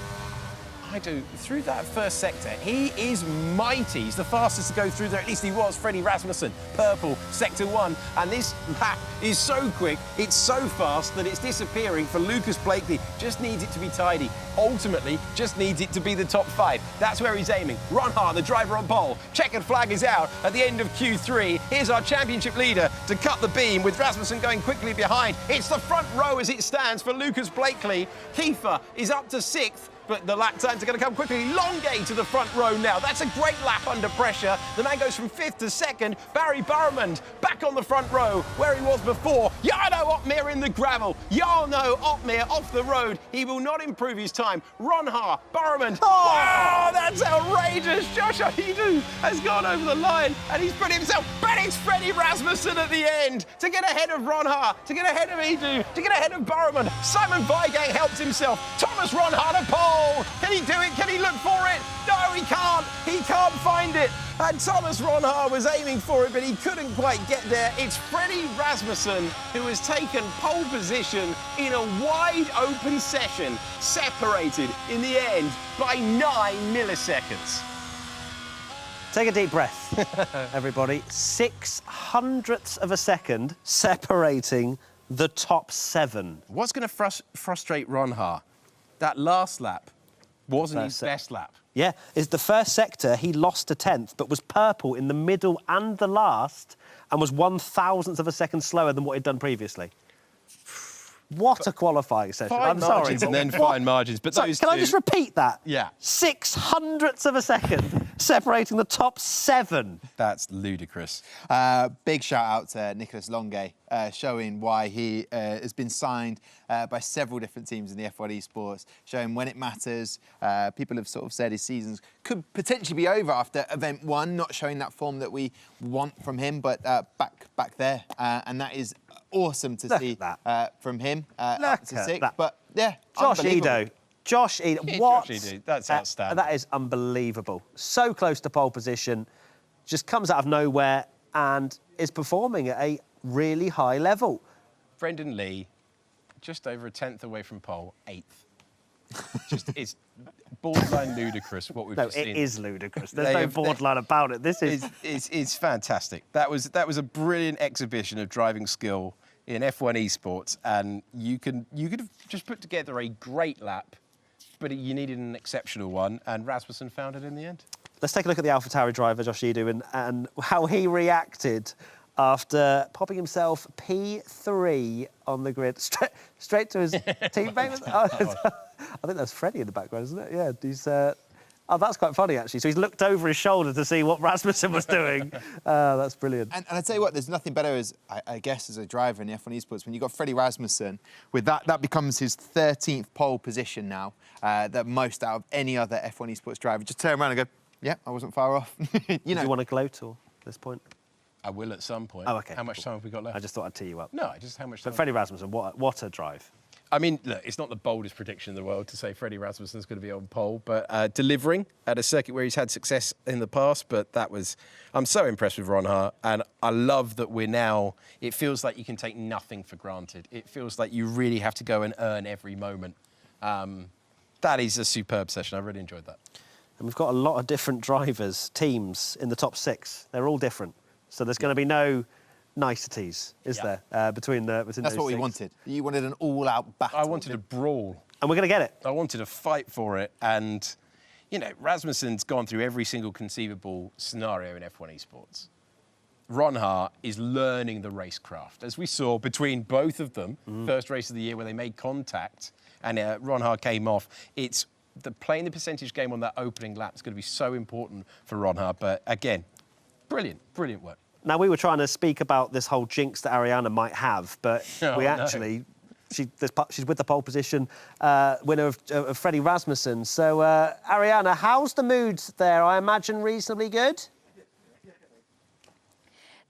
B: I do. Through that first sector, he is mighty. He's the fastest to go through there. At least he was. Freddie Rasmussen, purple, sector 1. And this lap is so quick, it's so fast that it's disappearing for Lucas Blakely. Just needs it to be tidy. Ultimately, just needs it to be the top 5. That's where he's aiming. Ronhaar, the driver on pole. Checkered flag is out at the end of Q3. Here's our championship leader to cut the beam with Rasmussen going quickly behind. It's the front row as it stands for Lucas Blakely. Kiefer is up to 6th. But the lap times are going to come quickly. Longuet to the front row now. That's a great lap under pressure. The man goes from 5th to 2nd. Barry Burmond back on the front row where he was before. Jarno Opmeer in the gravel. Jarno Opmeer off the road. He will not improve his time. Ronhaar, Burmond. Oh! Wow, that's outrageous. Josh Ahidu has gone over the line and he's put himself. But it's Freddie Rasmussen at the end to get ahead of Ronhaar, to get ahead of Ahidu, to get ahead of Burmond. Simon Weigang helps himself. Thomas Ronhaar to pole. Can he do it? Can he look for it? No, he can't. He can't find it. And Thomas Ronhaar was aiming for it, but he couldn't quite get there. It's Freddie Rasmussen who has taken pole position in a wide open session, separated in the end by 9 milliseconds.
A: Take a deep breath, everybody. 600ths of a second separating the top 7.
B: What's going to frustrate Ronhaar? That last lap wasn't his best lap.
A: Yeah, it's the first sector, he lost a 10th, but was purple in the middle and the last, and was 1,000th of a second slower than what he'd done previously. What a qualifying session.
B: Fine
A: I'm sorry.
B: and then fine margins. But
A: Sorry,
B: those
A: can I just repeat that?
B: Yeah.
A: 600ths of a second separating the top 7.
B: That's ludicrous.
C: Big shout out to Nicholas Longuet, showing why he has been signed by several different teams in the F1 Esports, showing when it matters. People have sort of said his seasons could potentially be over after event 1, not showing that form that we want from him, but back there. And that is awesome to see from him up to 6. But yeah,
A: Josh Edo. Josh Edo. What?
B: Josh Edo. That's outstanding.
A: That is unbelievable. So close to pole position, just comes out of nowhere and is performing at a really high level.
B: Brendan Lee, just over a 10th away from pole, 8th. It's borderline ludicrous what we've just seen.
A: No, it is ludicrous. There's no borderline about it. This is...
B: It's fantastic. That was a brilliant exhibition of driving skill in F1 Esports, and you could have just put together a great lap, but you needed an exceptional one, and Rasmussen found it in the end.
A: Let's take a look at the AlphaTauri driver, Josh Edo, and how he reacted after popping himself P3 on the grid, straight to his teammate. I think that's Freddie in the background, isn't it? Yeah, he's Oh, that's quite funny, actually. So he's looked over his shoulder to see what Rasmussen was doing. That's brilliant.
C: And I tell you what, there's nothing better, as I guess, as a driver in the F1 Esports, when you've got Freddie Rasmussen, with that becomes his 13th pole position now, the most out of any other F1 Esports driver. Just turn around and go, yeah, I wasn't far off.
A: Do you want to gloat or at this point?
B: I will at some point.
A: Oh, OK.
B: How much time have we got left?
A: I just thought I'd tee you up.
B: No, just how much time?
A: But Freddie Rasmussen, what a drive.
B: I mean, look, it's not the boldest prediction in the world to say Freddie Rasmussen's going to be on pole, but delivering at a circuit where he's had success in the past, but I'm so impressed with Ron Hart, and I love that it feels like you can take nothing for granted. It feels like you really have to go and earn every moment. That is a superb session. I really enjoyed that.
A: And we've got a lot of different drivers, teams in the top 6. They're all different. So there's going to be no niceties, is there, between those
C: That's what we wanted. You wanted an all-out battle.
B: I wanted a brawl.
A: And we're going to get it.
B: I wanted to fight for it. And, you know, Rasmussen's gone through every single conceivable scenario in F1 Esports. Ron Hart is learning the racecraft. As we saw between both of them, first race of the year where they made contact and Ron Hart came off, playing the percentage game on that opening lap is going to be so important for Ron Hart. But again, brilliant work.
A: Now, we were trying to speak about this whole jinx that Ariana might have, but she's with the pole position winner of Freddie Rasmussen. So, Ariana, how's the mood there? I imagine reasonably good?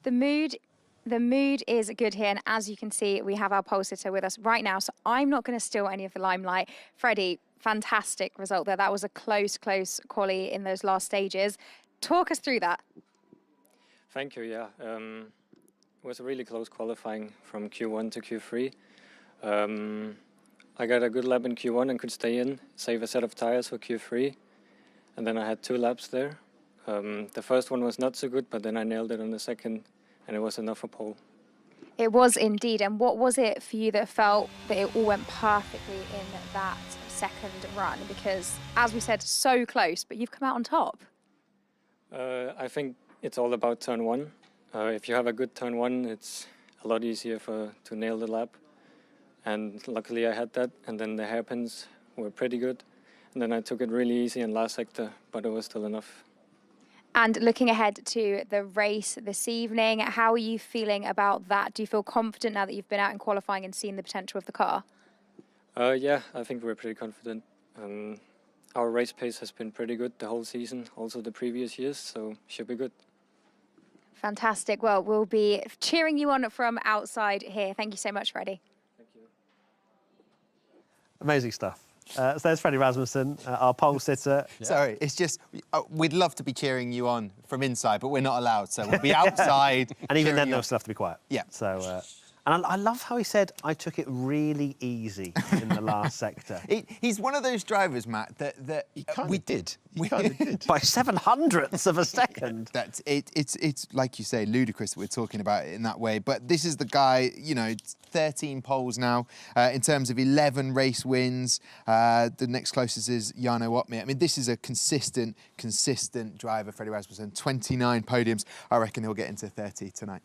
D: The mood is good here, and as you can see, we have our pole sitter with us right now, so I'm not going to steal any of the limelight. Freddie, fantastic result there. That was a close quali in those last stages. Talk us through that.
E: Thank you, yeah. It was a really close qualifying from Q1 to Q3. I got a good lap in Q1 and could stay in, save a set of tires for Q3. And then I had 2 laps there. The first one was not so good, but then I nailed it on the second, and it was enough for pole.
D: It was indeed. And what was it for you that felt that it all went perfectly in that second run? Because, as we said, so close, but you've come out on top.
E: I think it's all about turn 1. If you have a good turn 1, it's a lot easier to nail the lap. And luckily I had that, and then the hairpins were pretty good. And then I took it really easy in last sector, but it was still enough.
D: And looking ahead to the race this evening, how are you feeling about that? Do you feel confident now that you've been out in qualifying and seen the potential of the car?
E: Yeah, I think we're pretty confident. Our race pace has been pretty good the whole season, also the previous years, so should be good.
D: Fantastic. Well, we'll be cheering you on from outside here. Thank you so much, Freddie.
E: Thank you.
A: Amazing stuff. So there's Freddie Rasmussen, our pole sitter.
C: Yeah. Sorry, it's just, we'd love to be cheering you on from inside, but we're not allowed, so we'll be outside.
A: And even then, they'll still have to be quiet.
C: Yeah.
A: So, and I love how he said, I took it really easy in the last sector.
C: He's one of those drivers, Matt, that
B: He kind of did.
A: By 700ths of a second.
C: It's like you say, ludicrous that we're talking about it in that way. But this is the guy, you know, 13 poles now in terms of 11 race wins. The next closest is Jarno Opmeer. I mean, this is a consistent driver, Freddie Rasmussen. 29 podiums. I reckon he'll get into 30 tonight.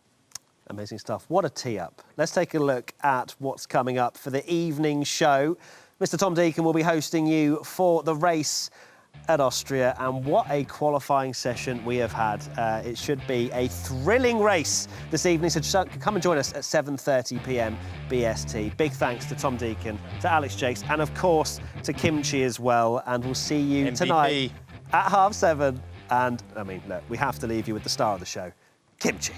A: Amazing stuff. What a tee-up. Let's take a look at what's coming up for the evening show. Mr. Tom Deacon will be hosting you for the race at Austria, and what a qualifying session we have had. It should be a thrilling race this evening, so come and join us at 7:30 p.m. BST. Big thanks to Tom Deacon, to Alex Jakes, and of course to Kimchi as well, and we'll see you
B: MVP.
A: tonight at 7:30. And I mean, look, we have to leave you with the star of the show, Kimchi.